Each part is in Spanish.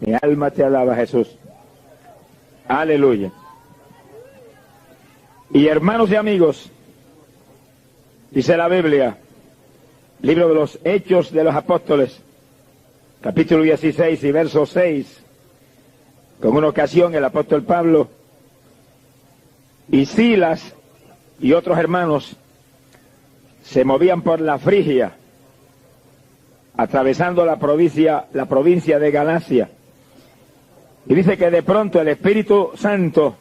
Mi alma te alaba, Jesús. Aleluya. Y hermanos y amigos, dice la Biblia, libro de los Hechos de los Apóstoles, capítulo 16 y verso 6, con una ocasión el apóstol Pablo y Silas y otros hermanos se movían por la Frigia, atravesando la provincia de Galacia. Y dice que de pronto el Espíritu Santo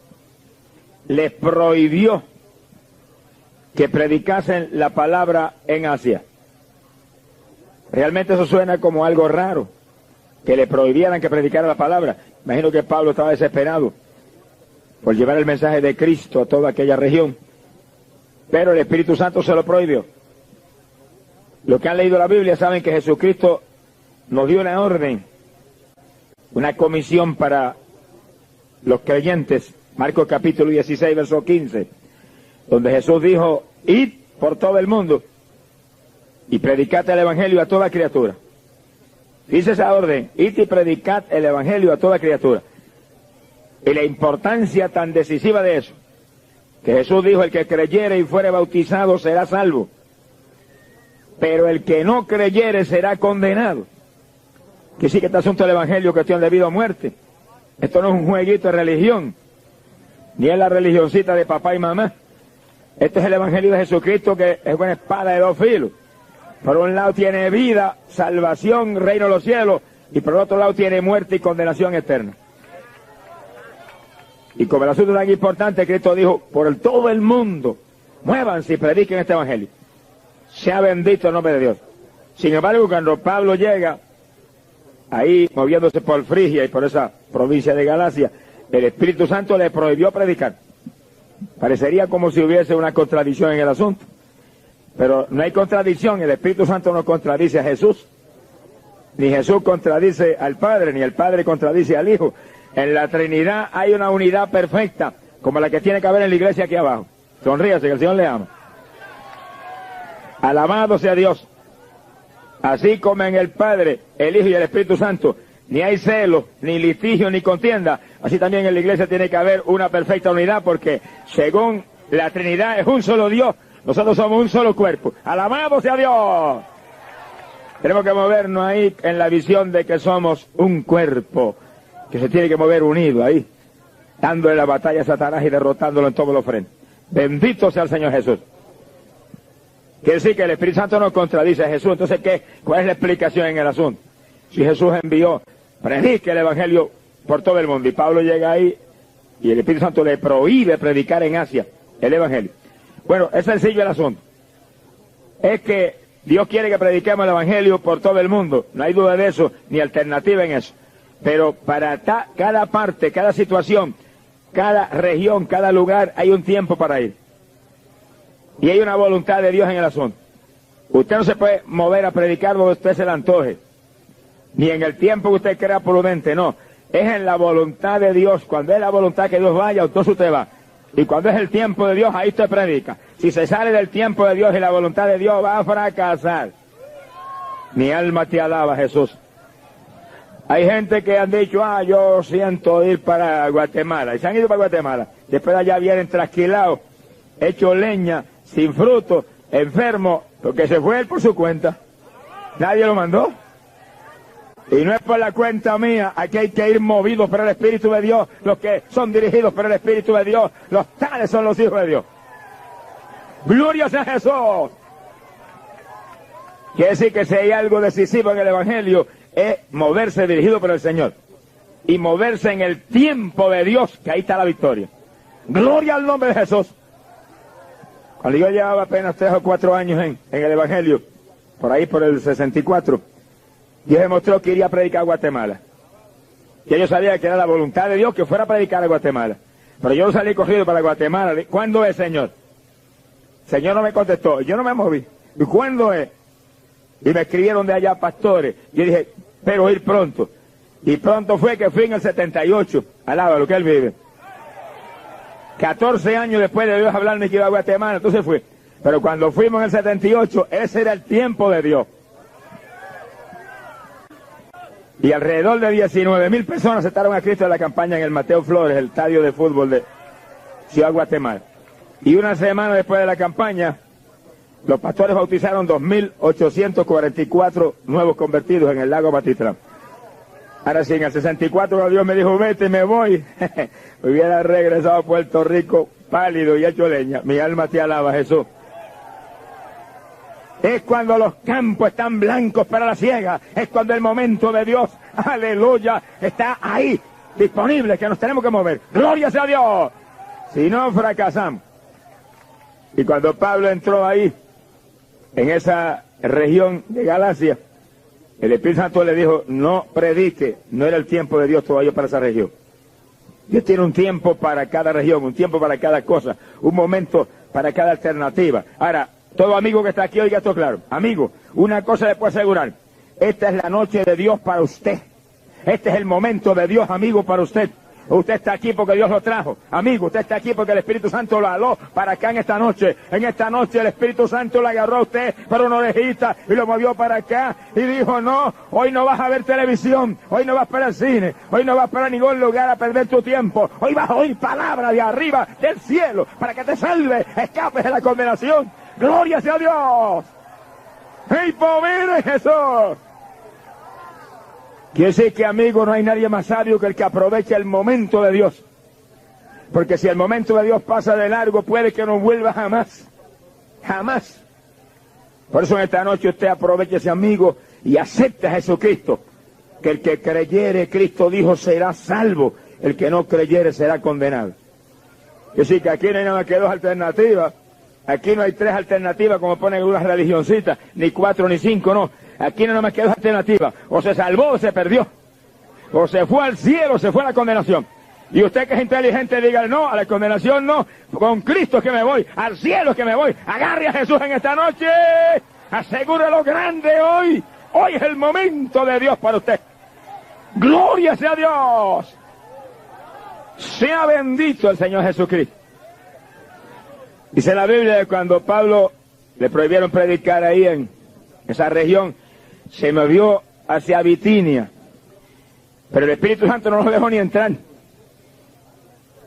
les prohibió que predicasen la palabra en Asia. Realmente eso suena como algo raro, que le prohibieran que predicara la palabra. Imagino que Pablo estaba desesperado por llevar el mensaje de Cristo a toda aquella región, pero el Espíritu Santo se lo prohibió. Los que han leído la Biblia saben que Jesucristo nos dio una orden, una comisión para los creyentes, Marcos capítulo 16, verso 15, donde Jesús dijo, id por todo el mundo y predicad el Evangelio a toda criatura. Dice esa orden, id y predicad el Evangelio a toda criatura. Y la importancia tan decisiva de eso, que Jesús dijo, el que creyere y fuere bautizado será salvo, pero el que no creyere será condenado. Que sí que este asunto del Evangelio es cuestión de vida o muerte. Esto no es un jueguito de religión, ni es la religioncita de papá y mamá. Este es el Evangelio de Jesucristo, que es una espada de dos filos. Por un lado tiene vida, salvación, reino de los cielos, y por el otro lado tiene muerte y condenación eterna. Y como el asunto es tan importante, Cristo dijo, por todo el mundo, muévanse y prediquen este Evangelio. Sea bendito el nombre de Dios. Sin embargo, cuando Pablo llega, ahí moviéndose por Frigia y por esa provincia de Galacia, el Espíritu Santo le prohibió predicar. Parecería como si hubiese una contradicción en el asunto. Pero no hay contradicción, el Espíritu Santo no contradice a Jesús. Ni Jesús contradice al Padre, ni el Padre contradice al Hijo. En la Trinidad hay una unidad perfecta, como la que tiene que haber en la iglesia aquí abajo. Sonríase, que el Señor le ama. Alabado sea Dios. Así como en el Padre, el Hijo y el Espíritu Santo, ni hay celo, ni litigio, ni contienda, así también en la iglesia tiene que haber una perfecta unidad, porque según la Trinidad es un solo Dios, nosotros somos un solo cuerpo. ¡Alabado sea Dios! Tenemos que movernos ahí en la visión de que somos un cuerpo, que se tiene que mover unido ahí, dándole la batalla a Satanás y derrotándolo en todos los frentes. Bendito sea el Señor Jesús. Quiere decir que el Espíritu Santo no contradice a Jesús. Entonces, ¿cuál es la explicación en el asunto? Si Jesús envió, predique el Evangelio por todo el mundo, y Pablo llega ahí, y el Espíritu Santo le prohíbe predicar en Asia el Evangelio. Bueno, es sencillo el asunto. Es que Dios quiere que prediquemos el Evangelio por todo el mundo. No hay duda de eso, ni alternativa en eso. Pero para cada parte, cada situación, cada región, cada lugar, hay un tiempo para ir. Y hay una voluntad de Dios en el asunto. Usted no se puede mover a predicar donde usted se le antoje, ni en el tiempo que usted crea prudente, no. Es en la voluntad de Dios. Cuando es la voluntad que Dios vaya, entonces usted va. Y cuando es el tiempo de Dios, ahí usted predica. Si se sale del tiempo de Dios y la voluntad de Dios, va a fracasar. Mi alma te alaba, Jesús. Hay gente que han dicho, yo siento ir para Guatemala. Y se han ido para Guatemala. Después de allá vienen trasquilados, hechos leña, sin fruto, enfermo, porque se fue él por su cuenta. Nadie lo mandó. Y no es por la cuenta mía, aquí hay que ir movidos por el Espíritu de Dios. Los que son dirigidos por el Espíritu de Dios, los tales son los hijos de Dios. ¡Gloria sea Jesús! Quiere decir que si hay algo decisivo en el Evangelio, es moverse dirigido por el Señor. Y moverse en el tiempo de Dios, que ahí está la victoria. ¡Gloria al nombre de Jesús! Cuando yo llevaba apenas 3 o 4 años en el Evangelio, por ahí por el 64, Dios demostró que iría a predicar a Guatemala. Y yo sabía que era la voluntad de Dios que fuera a predicar a Guatemala. Pero yo salí corrido para Guatemala. ¿Cuándo es, Señor? El Señor no me contestó. Yo no me moví. ¿Y cuándo es? Y me escribieron de allá pastores. Yo dije, pero ir pronto. Y pronto fue que fui en el 78, al lado de lo que él vive. 14 años después de Dios hablarme que iba a Guatemala, entonces fui. Pero cuando fuimos en el 78, ese era el tiempo de Dios. Y alrededor de 19.000 personas aceptaron a Cristo en la campaña en el Mateo Flores, el estadio de fútbol de Ciudad Guatemala. Y una semana después de la campaña, los pastores bautizaron 2.844 nuevos convertidos en el lago Batitlán. Ahora sí, en el 64 cuando Dios me dijo, vete, me voy, hubiera regresado a Puerto Rico pálido y hecho leña. Mi alma te alaba, Jesús. Es cuando los campos están blancos para la siega, es cuando el momento de Dios, aleluya, está ahí, disponible, que nos tenemos que mover. ¡Gloria sea a Dios! Si no, fracasamos. Y cuando Pablo entró ahí, en esa región de Galacia, el Espíritu Santo le dijo, no predique, no era el tiempo de Dios todavía para esa región. Dios tiene un tiempo para cada región, un tiempo para cada cosa, un momento para cada alternativa. Ahora, todo amigo que está aquí, oiga esto claro. Amigo, una cosa le puedo asegurar, esta es la noche de Dios para usted. Este es el momento de Dios, amigo, para usted. Usted está aquí porque Dios lo trajo. Amigo, usted está aquí porque el Espíritu Santo lo aló para acá en esta noche. En esta noche el Espíritu Santo le agarró a usted para una orejita y lo movió para acá y dijo, no, hoy no vas a ver televisión, hoy no vas para el cine, hoy no vas para ningún lugar a perder tu tiempo. Hoy vas a oír palabra de arriba del cielo para que te salve, escapes de la condenación. ¡Gloria sea a Dios! ¡Hey, poder de Jesús! Quiere decir que, amigo, no hay nadie más sabio que el que aproveche el momento de Dios. Porque si el momento de Dios pasa de largo, puede que no vuelva jamás. Jamás. Por eso en esta noche usted aproveche ese amigo y acepte a Jesucristo. Que el que creyere, Cristo dijo, será salvo. El que no creyere será condenado. Quiere decir que aquí no hay nada más que dos alternativas. Aquí no hay tres alternativas como ponen unas religioncitas, ni cuatro ni cinco, no. Aquí no me queda alternativa. O se salvó o se perdió. O se fue al cielo o se fue a la condenación. Y usted que es inteligente diga, no, a la condenación no. Con Cristo es que me voy. Al cielo es que me voy. Agarre a Jesús en esta noche. Asegure lo grande hoy. Hoy es el momento de Dios para usted. Gloria sea a Dios. Sea bendito el Señor Jesucristo. Dice la Biblia que cuando Pablo le prohibieron predicar ahí en esa región, se movió hacia Bitinia. Pero el Espíritu Santo no lo dejó ni entrar.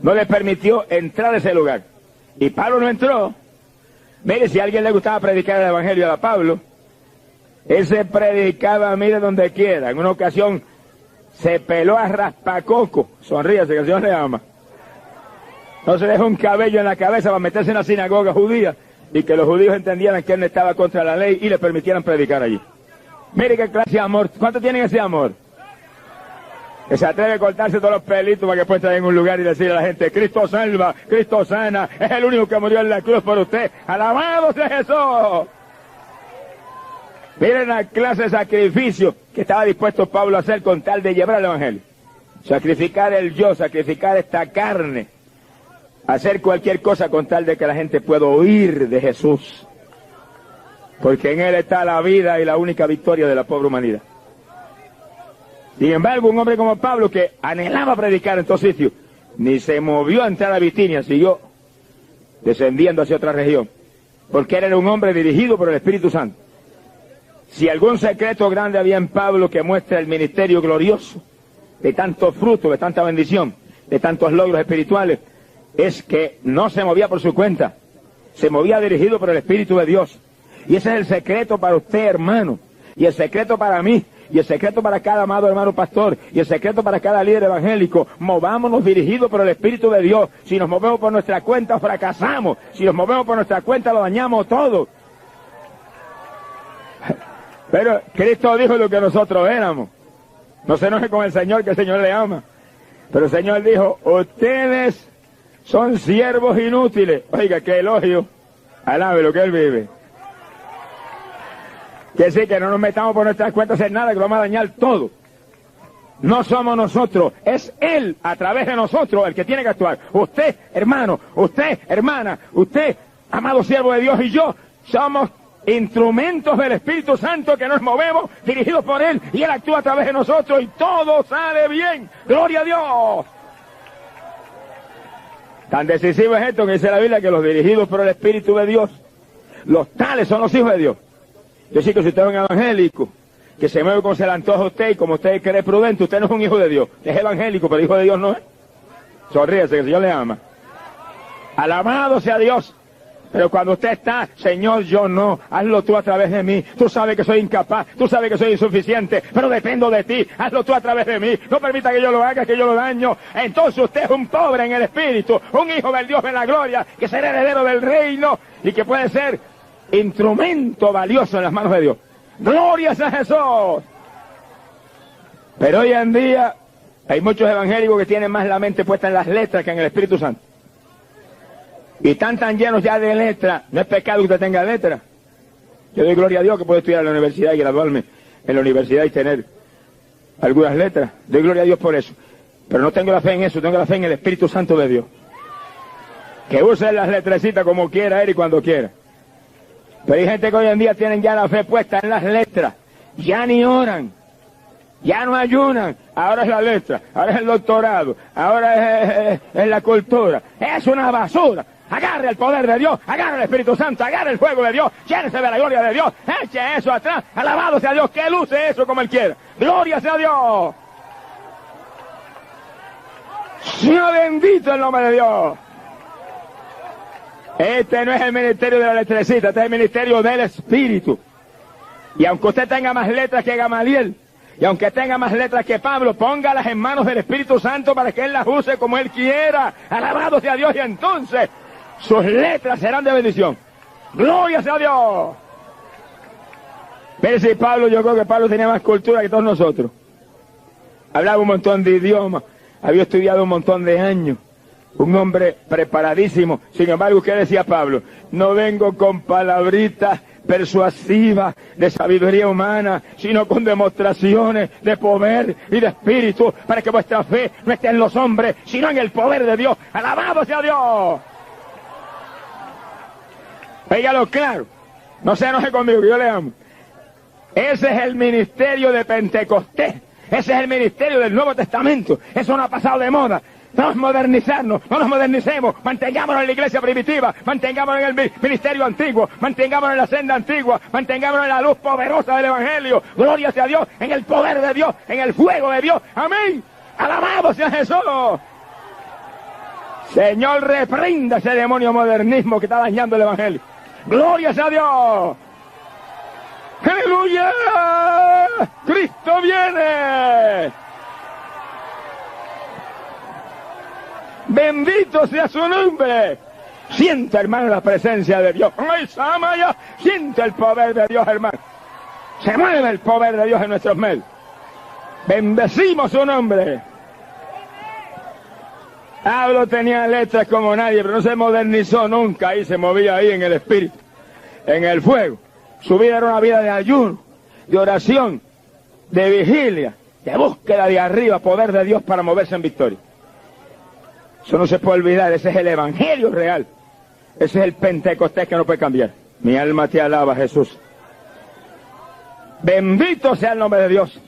No le permitió entrar a ese lugar. Y Pablo no entró. Mire, si a alguien le gustaba predicar el Evangelio a Pablo, él se predicaba, mire, donde quiera. En una ocasión se peló a raspacoco. Sonríase, que el Señor le ama. No se dejó un cabello en la cabeza para meterse en la sinagoga judía y que los judíos entendieran que él no estaba contra la ley y le permitieran predicar allí. Mire qué clase de amor. ¿Cuánto tienen ese amor? Que se atreve a cortarse todos los pelitos para que pueda estar en un lugar y decirle a la gente, Cristo salva, Cristo sana, es el único que murió en la cruz por usted. ¡Alabado sea Jesús! Miren la clase de sacrificio que estaba dispuesto Pablo a hacer con tal de llevar el Evangelio. Sacrificar el yo, sacrificar esta carne. Hacer cualquier cosa con tal de que la gente pueda oír de Jesús. Porque en Él está la vida y la única victoria de la pobre humanidad. Sin embargo, un hombre como Pablo, que anhelaba predicar en todos sitios, ni se movió a entrar a Bitinia, siguió descendiendo hacia otra región. Porque él era un hombre dirigido por el Espíritu Santo. Si algún secreto grande había en Pablo que muestra el ministerio glorioso, de tantos frutos, de tanta bendición, de tantos logros espirituales, es que no se movía por su cuenta, se movía dirigido por el Espíritu de Dios. Y ese es el secreto para usted, hermano, y el secreto para mí, y el secreto para cada amado hermano pastor, y el secreto para cada líder evangélico. Movámonos dirigidos por el Espíritu de Dios. Si nos movemos por nuestra cuenta, fracasamos. Si nos movemos por nuestra cuenta, lo dañamos todo. Pero Cristo dijo lo que nosotros éramos. No se enoje con el Señor, que el Señor le ama. Pero el Señor dijo, ustedes son siervos inútiles. Oiga, qué elogio. Alabe lo que Él vive. Que sí, que no nos metamos por nuestras cuentas a hacer nada, que vamos a dañar todo. No somos nosotros, es Él a través de nosotros el que tiene que actuar. Usted, hermano, usted, hermana, usted, amado siervo de Dios, y yo somos instrumentos del Espíritu Santo que nos movemos dirigidos por Él, y Él actúa a través de nosotros y todo sale bien. ¡Gloria a Dios! Tan decisivo es esto que dice la Biblia, que los dirigidos por el Espíritu de Dios, los tales son los hijos de Dios. Yo sé que si usted es un evangélico, que se mueve como se le antoja a usted y como usted cree prudente. Usted no es un hijo de Dios, es evangélico, pero hijo de Dios no es. Sonríese, que el Señor le ama. Alabado sea Dios. Pero cuando usted está, Señor, yo no, hazlo tú a través de mí. Tú sabes que soy incapaz, tú sabes que soy insuficiente, pero dependo de ti, hazlo tú a través de mí. No permita que yo lo haga, que yo lo daño. Entonces usted es un pobre en el espíritu, un hijo del Dios de la gloria, que será heredero del reino y que puede ser instrumento valioso en las manos de Dios. ¡Glorias a Jesús! Pero hoy en día hay muchos evangélicos que tienen más la mente puesta en las letras que en el Espíritu Santo. Y están tan llenos ya de letras. No es pecado que usted tenga letras. Yo doy gloria a Dios que puedo estudiar en la universidad y graduarme en la universidad y tener algunas letras. Doy gloria a Dios por eso. Pero no tengo la fe en eso, tengo la fe en el Espíritu Santo de Dios. Que use las letrecitas como quiera él y cuando quiera. Pero hay gente que hoy en día tienen ya la fe puesta en las letras. Ya ni oran. Ya no ayunan. Ahora es la letra. Ahora es el doctorado. Ahora es la cultura. Es una basura. Agarre el poder de Dios, agarre el Espíritu Santo, agarre el fuego de Dios, llénese de la gloria de Dios, eche eso atrás, alabado sea Dios, que Él use eso como Él quiera. Gloria sea Dios. Sea bendito el nombre de Dios. Este no es el ministerio de la letrecita, este es el ministerio del Espíritu. Y aunque usted tenga más letras que Gamaliel, y aunque tenga más letras que Pablo, póngalas en manos del Espíritu Santo para que Él las use como Él quiera. Alabado sea Dios, y entonces sus letras serán de bendición. ¡Gloria sea Dios! Pero si Pablo, yo creo que Pablo tenía más cultura que todos nosotros. Hablaba un montón de idiomas, había estudiado un montón de años. Un hombre preparadísimo. Sin embargo, ¿qué decía Pablo? No vengo con palabritas persuasivas de sabiduría humana, sino con demostraciones de poder y de espíritu, para que vuestra fe no esté en los hombres, sino en el poder de Dios. ¡Alabado sea Dios! Pégualo claro, no se enoje conmigo, que yo le amo. Ese es el ministerio de Pentecostés, ese es el ministerio del Nuevo Testamento. Eso no ha pasado de moda. Vamos a modernizarnos, no nos modernicemos, mantengámonos en la iglesia primitiva, mantengámonos en el ministerio antiguo, mantengámonos en la senda antigua, mantengámonos en la luz poderosa del Evangelio. Gloria sea a Dios, en el poder de Dios, en el fuego de Dios. Amén. Alabado sea Jesús. Señor, reprenda ese demonio modernismo que está dañando el Evangelio. Gloria sea a Dios. ¡Aleluya! ¡Cristo viene! ¡Bendito sea su nombre! Siente, hermano, la presencia de Dios. ¡Ay, Samaya! Siente el poder de Dios, hermano. Se mueve el poder de Dios en nuestros medios. Bendecimos su nombre. Pablo tenía letras como nadie, pero no se modernizó nunca. Ahí se movía ahí en el espíritu, en el fuego. Su vida era una vida de ayuno, de oración, de vigilia, de búsqueda de arriba, poder de Dios para moverse en victoria. Eso no se puede olvidar, ese es el Evangelio real. Ese es el Pentecostés que no puede cambiar. Mi alma te alaba, Jesús. Bendito sea el nombre de Dios.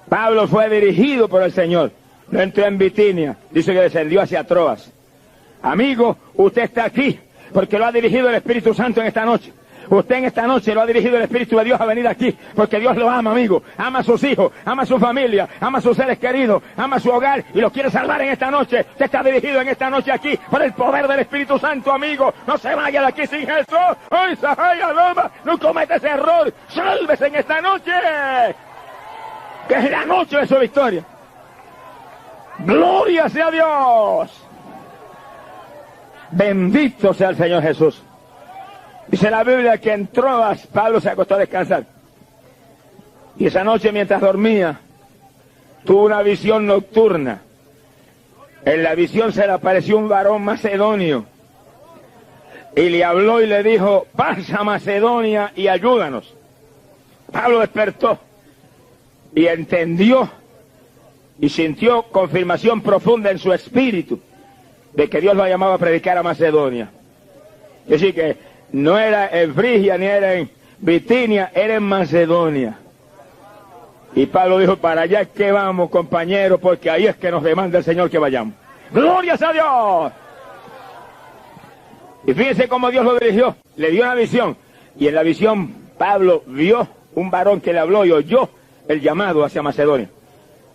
Pablo fue dirigido por el Señor. No entró en Bitinia, dice que descendió hacia Troas. Amigo, usted está aquí porque lo ha dirigido el Espíritu Santo en esta noche. Usted en esta noche lo ha dirigido el Espíritu de Dios a venir aquí, porque Dios lo ama, amigo. Ama a sus hijos, ama a su familia, ama a sus seres queridos, ama a su hogar y los quiere salvar en esta noche. Usted está dirigido en esta noche aquí por el poder del Espíritu Santo, amigo. No se vaya de aquí sin Jesús. ¡Ay, Sahaya, Loma! No cometa ese error. ¡Sálvese en esta noche! Que es la noche de su victoria. ¡Gloria sea Dios! Bendito sea el Señor Jesús. Dice la Biblia que en Troas Pablo se acostó a descansar. Y esa noche mientras dormía, tuvo una visión nocturna. En la visión se le apareció un varón macedonio. Y le habló y le dijo, pasa a Macedonia y ayúdanos. Pablo despertó y entendió y sintió confirmación profunda en su espíritu de que Dios lo llamaba a predicar a Macedonia. Es decir, que no era en Frigia ni era en Bitinia, era en Macedonia. Y Pablo dijo, para allá es que vamos, compañeros, porque ahí es que nos demanda el Señor que vayamos. ¡Gloria a Dios! Y fíjense cómo Dios lo dirigió. Le dio una visión. Y en la visión Pablo vio un varón que le habló y oyó el llamado hacia Macedonia.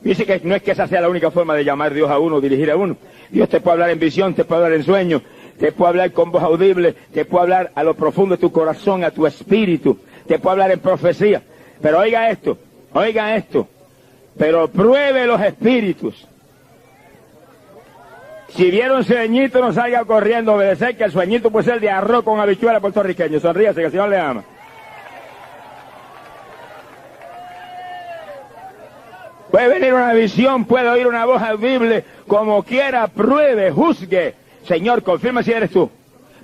Dice que no es que esa sea la única forma de llamar Dios a uno, dirigir a uno. Dios te puede hablar en visión, te puede hablar en sueño, te puede hablar con voz audible, te puede hablar a lo profundo de tu corazón, a tu espíritu, te puede hablar en profecía. Pero oiga esto, pero pruebe los espíritus. Si viera un sueñito, no salga corriendo a obedecer, que el sueñito puede ser de arroz con habichuela puertorriqueño. Sonríase, que el Señor le ama. Puede venir una visión, puede oír una voz audible, como quiera, pruebe, juzgue. Señor, confirma si eres tú.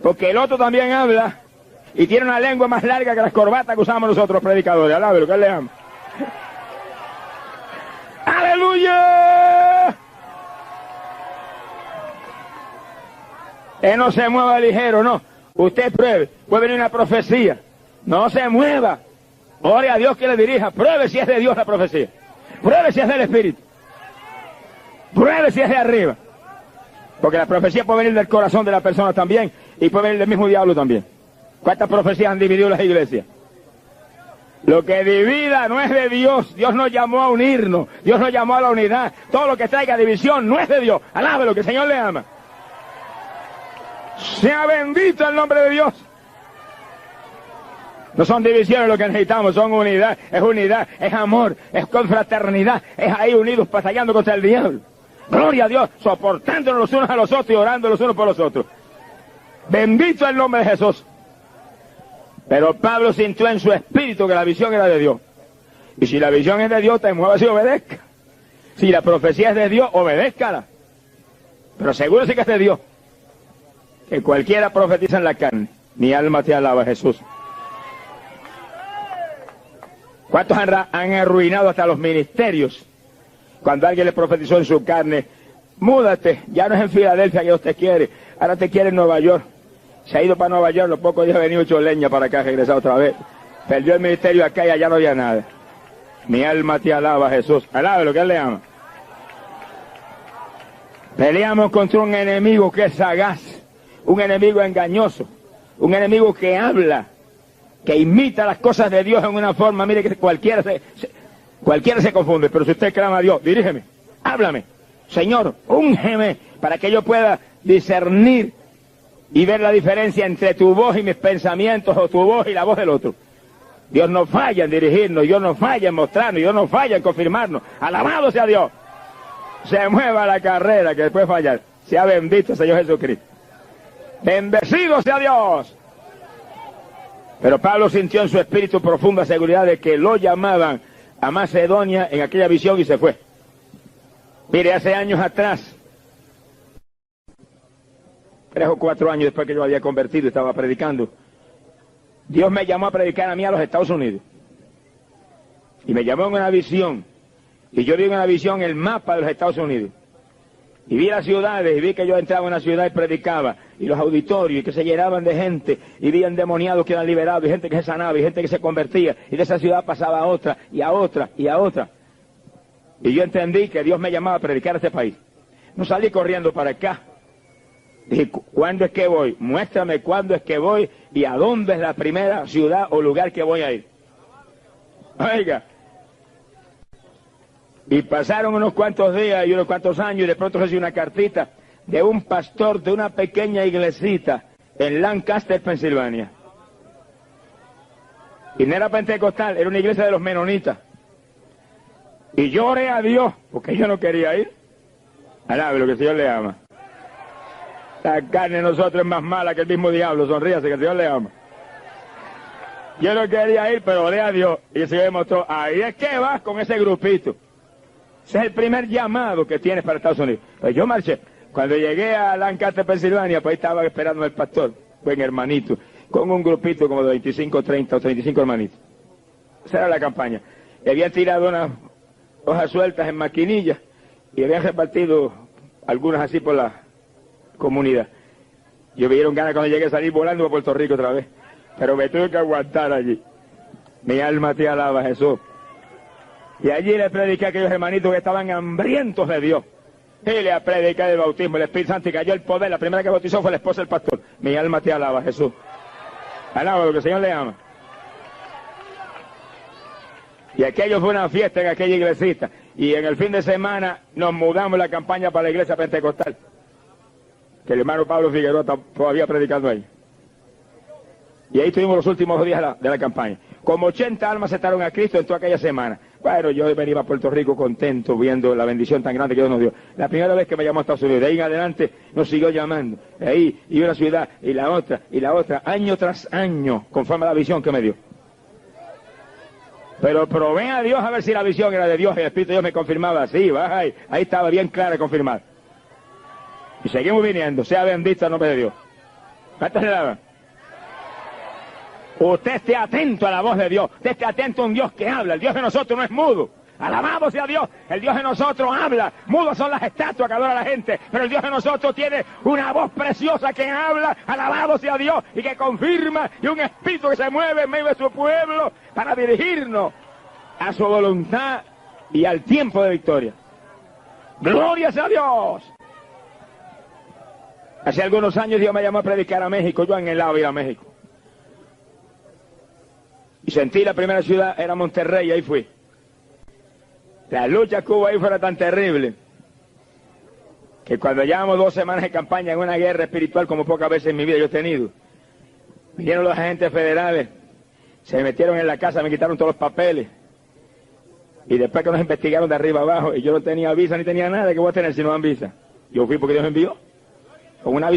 Porque el otro también habla y tiene una lengua más larga que las corbatas que usamos nosotros, predicadores. Alábelo, que Él le ama. ¡Aleluya! Que no se mueva ligero, no. Usted pruebe. Puede venir una profecía. No se mueva. Ore a Dios que le dirija. Pruebe si es de Dios la profecía. Pruebe si es del Espíritu. Pruebe si es de arriba. Porque la profecía puede venir del corazón de la persona también. Y puede venir del mismo diablo también. ¿Cuántas profecías han dividido las iglesias? Lo que divida no es de Dios. Dios nos llamó a unirnos. Dios nos llamó a la unidad. Todo lo que traiga división no es de Dios. Alábelo, que el Señor le ama. Sea bendito el nombre de Dios. No son divisiones lo que necesitamos, son unidad, es amor, es confraternidad, es ahí unidos batallando contra el diablo. Gloria a Dios, soportándonos los unos a los otros y orando los unos por los otros. Bendito el nombre de Jesús. Pero Pablo sintió en su espíritu que la visión era de Dios. Y si la visión es de Dios, te muevas y obedezca. Si la profecía es de Dios, obedézcala. Pero seguro sí que es de Dios. Que cualquiera profetiza en la carne. Mi alma te alaba, Jesús. ¿Cuántos han arruinado hasta los ministerios? Cuando alguien le profetizó en su carne, múdate, ya no es en Filadelfia que Dios te quiere, ahora te quiere en Nueva York. Se ha ido para Nueva York, los pocos días ha venido hecho leña para acá, regresado otra vez. Perdió el ministerio acá y allá no había nada. Mi alma te alaba, Jesús. Alábelo, que Él le ama. Peleamos contra un enemigo que es sagaz, un enemigo engañoso, un enemigo que habla, que imita las cosas de Dios en una forma, mire que cualquiera se confunde, pero si usted clama a Dios, dirígeme, háblame, Señor, úngeme, para que yo pueda discernir y ver la diferencia entre tu voz y mis pensamientos, o tu voz y la voz del otro. Dios no falla en dirigirnos, Dios no falla en mostrarnos, Dios no falla en confirmarnos. Alabado sea Dios. Se mueva la carrera que después fallar. Sea bendito el Señor Jesucristo. Bendecido sea Dios. Pero Pablo sintió en su espíritu profunda seguridad de que lo llamaban a Macedonia en aquella visión y se fue. Mire, hace años atrás, 3 o 4 años después que yo había convertido y estaba predicando, Dios me llamó a predicar a mí a los Estados Unidos. Y me llamó en una visión. Y yo vi en una visión el mapa de los Estados Unidos. Y vi las ciudades, y vi que yo entraba en una ciudad y predicaba, y los auditorios, y que se llenaban de gente, y vi endemoniados que eran liberados, y gente que se sanaba, y gente que se convertía, y de esa ciudad pasaba a otra, y a otra, y a otra. Y yo entendí que Dios me llamaba a predicar a este país. No salí corriendo para acá. Dije, ¿cuándo es que voy? Muéstrame cuándo es que voy, y a dónde es la primera ciudad o lugar que voy a ir. Oiga. Y pasaron unos cuantos días y unos cuantos años y de pronto recibí una cartita de un pastor de una pequeña iglesita en Lancaster, Pensilvania. Y no era pentecostal, era una iglesia de los menonitas. Y yo oré a Dios, porque yo no quería ir. Alabe lo que el Señor le ama. La carne de nosotros es más mala que el mismo diablo, sonríase que el Señor le ama. Yo no quería ir, pero oré a Dios y el Señor me mostró, ahí es que vas con ese grupito. Ese es el primer llamado que tienes para Estados Unidos. Pues yo marché. Cuando llegué a Lancaster, Pensilvania, pues ahí estaba esperando el pastor, buen hermanito, con un grupito como de 25, 30 o 35 hermanitos. Esa era la campaña. Y habían tirado unas hojas sueltas en maquinillas y habían repartido algunas así por la comunidad. Yo me dieron ganas cuando llegué a salir volando a Puerto Rico otra vez. Pero me tuve que aguantar allí. Mi alma te alaba, Jesús. Y allí le prediqué a aquellos hermanitos que estaban hambrientos de Dios. Y le prediqué del bautismo, el Espíritu Santo, y cayó el poder. La primera que bautizó fue la esposa del pastor. Mi alma te alaba, Jesús. Alaba lo que el Señor le ama. Y aquello fue una fiesta en aquella iglesita. Y en el fin de semana nos mudamos la campaña para la iglesia pentecostal. Que el hermano Pablo Figueroa está todavía predicando ahí. Y ahí estuvimos los últimos días de la campaña. Como 80 almas aceptaron a Cristo en toda aquella semana. Bueno, yo venía a Puerto Rico contento viendo la bendición tan grande que Dios nos dio. La primera vez que me llamó a Estados Unidos, de ahí en adelante nos siguió llamando. De ahí, y una ciudad, y la otra, año tras año, conforme a la visión que me dio. Pero probé a Dios a ver si la visión era de Dios, y el Espíritu de Dios me confirmaba, sí, ahí estaba bien clara y confirmada. Y seguimos viniendo, sea bendito el nombre de Dios. ¿Cuántas le daban? Usted esté atento a la voz de Dios, usted esté atento a un Dios que habla, el Dios de nosotros no es mudo. Alabamos a Dios, el Dios de nosotros habla, mudos son las estatuas que adora la gente, pero el Dios de nosotros tiene una voz preciosa que habla, alabamos a Dios, y que confirma, y un espíritu que se mueve en medio de su pueblo para dirigirnos a su voluntad y al tiempo de victoria. ¡Gloria sea a Dios! Hace algunos años Dios me llamó a predicar a México, yo anhelaba ir a México. Y sentí la primera ciudad, era Monterrey, y ahí fui. La lucha que hubo ahí fue tan terrible, que cuando llevamos 2 semanas de campaña en una guerra espiritual como pocas veces en mi vida yo he tenido, vinieron los agentes federales, se metieron en la casa, me quitaron todos los papeles, y después que nos investigaron de arriba abajo, y yo no tenía visa ni tenía nada, ¿qué voy a tener si no dan visa? Yo fui porque Dios me envió, con una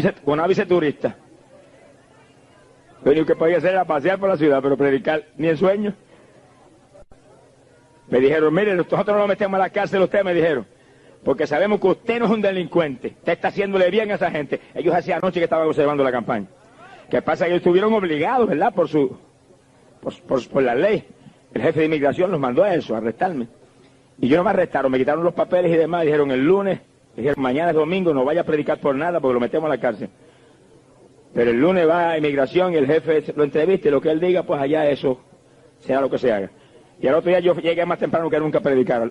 visa turista. Lo único que podía hacer era pasear por la ciudad, pero predicar ni en sueño. Me dijeron, mire, nosotros no lo metemos a la cárcel, usted, me dijeron, porque sabemos que usted no es un delincuente, usted está haciéndole bien a esa gente. Ellos hacía anoche que estaban observando la campaña. ¿Qué pasa? Que ellos estuvieron obligados, ¿verdad? Por la ley. El jefe de inmigración los mandó a eso, a arrestarme. Y yo no me arrestaron, me quitaron los papeles y demás, dijeron el lunes, dijeron mañana es domingo, no vaya a predicar por nada porque lo metemos a la cárcel. Pero el lunes va a inmigración y el jefe lo entrevista y lo que él diga, pues allá eso será lo que se haga. Y al otro día yo llegué más temprano que nunca a predicar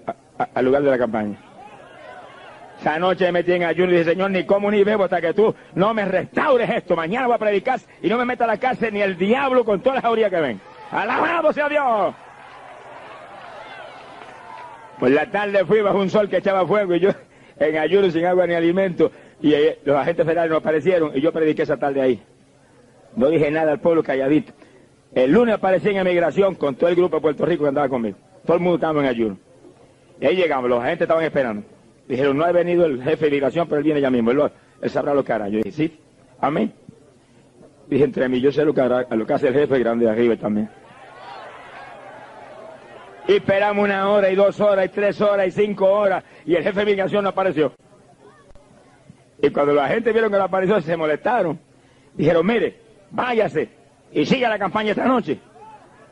al lugar de la campaña. Esa noche me metí en ayuno y dije, Señor, ni como ni bebo hasta que tú no me restaures esto. Mañana voy a predicar y no me meta a la cárcel ni el diablo con todas las jaurías que ven. ¡Alabado sea Dios! Pues la tarde fui bajo un sol que echaba fuego y yo en ayuno sin agua ni alimento. Y los agentes federales no aparecieron y yo prediqué esa tarde ahí. No dije nada al pueblo, calladito. El lunes aparecí en emigración con todo el grupo de Puerto Rico que andaba conmigo. Todo el mundo estaba en ayuno. Y ahí llegamos, los agentes estaban esperando. Dijeron, no ha venido el jefe de migración, pero él viene ya mismo. Él sabrá lo que hará. Yo dije, sí, amén. Dije entre mí, yo sé lo que hará, lo que hace el jefe grande de arriba también. Y esperamos 1 hora, y 2 horas, y 3 horas, y 5 horas, y el jefe de migración no apareció. Y cuando la gente vieron que no apareció, se molestaron. Dijeron, mire, váyase y siga la campaña esta noche.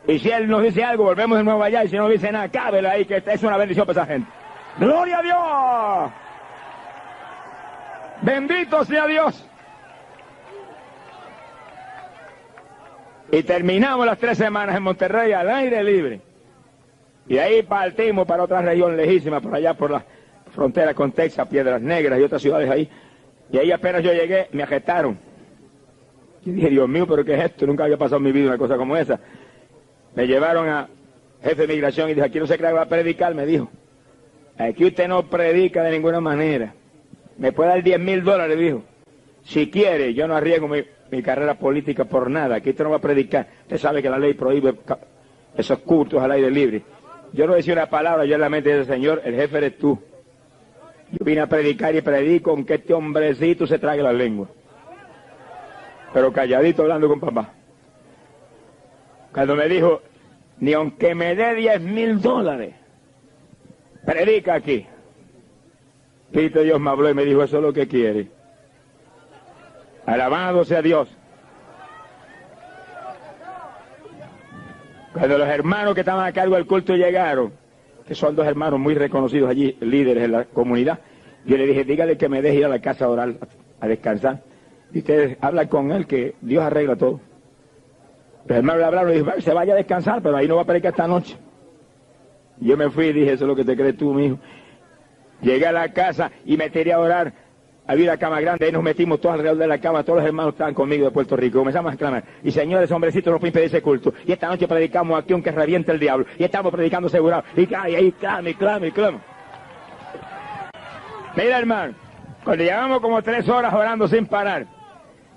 Y si él nos dice algo, volvemos de nuevo allá, y si no dice nada, cábela ahí, que esta es una bendición para esa gente. ¡Gloria a Dios! ¡Bendito sea Dios! Y terminamos las 3 semanas en Monterrey al aire libre. Y de ahí partimos para otra región lejísima, por allá por la frontera con Texas, Piedras Negras y otras ciudades ahí. Y ahí apenas yo llegué, me arrestaron. Y dije, Dios mío, ¿pero qué es esto? Nunca había pasado en mi vida una cosa como esa. Me llevaron a jefe de migración y dije, aquí no sé qué va a predicar, me dijo. Aquí usted no predica de ninguna manera. Me puede dar $10,000, dijo. Si quiere, yo no arriesgo mi carrera política por nada. Aquí usted no va a predicar. Usted sabe que la ley prohíbe esos cultos al aire libre. Yo no decía una palabra, yo en la mente dije, Señor, el jefe eres tú. Yo vine a predicar y predico aunque este hombrecito se trague la lengua. Pero calladito hablando con papá. Cuando me dijo, ni aunque me dé $10,000, predica aquí. Espíritu de Dios me habló y me dijo, eso es lo que quiere. Alabado sea Dios. Cuando los hermanos que estaban a cargo del culto llegaron, que son 2 hermanos muy reconocidos allí, líderes en la comunidad, yo le dije, dígale que me deje ir a la casa a orar, a descansar. Y ustedes hablan con él, que Dios arregla todo. Los hermanos le hablaron y dijeron, se vaya a descansar, pero ahí no va a predicar esta noche. Y yo me fui y dije, eso es lo que te crees tú, mijo. Llegué a la casa y me tiré a orar había una cama grande, ahí nos metimos todos alrededor de la cama, todos los hermanos estaban conmigo de Puerto Rico, comenzamos a exclamar, y señores, hombrecitos, no pueden impedir ese culto, y esta noche predicamos aquí aunque reviente el diablo, y estamos predicando asegurado, y ahí clama, y clama, y clama. Mira, hermano, cuando llevamos como 3 horas orando sin parar,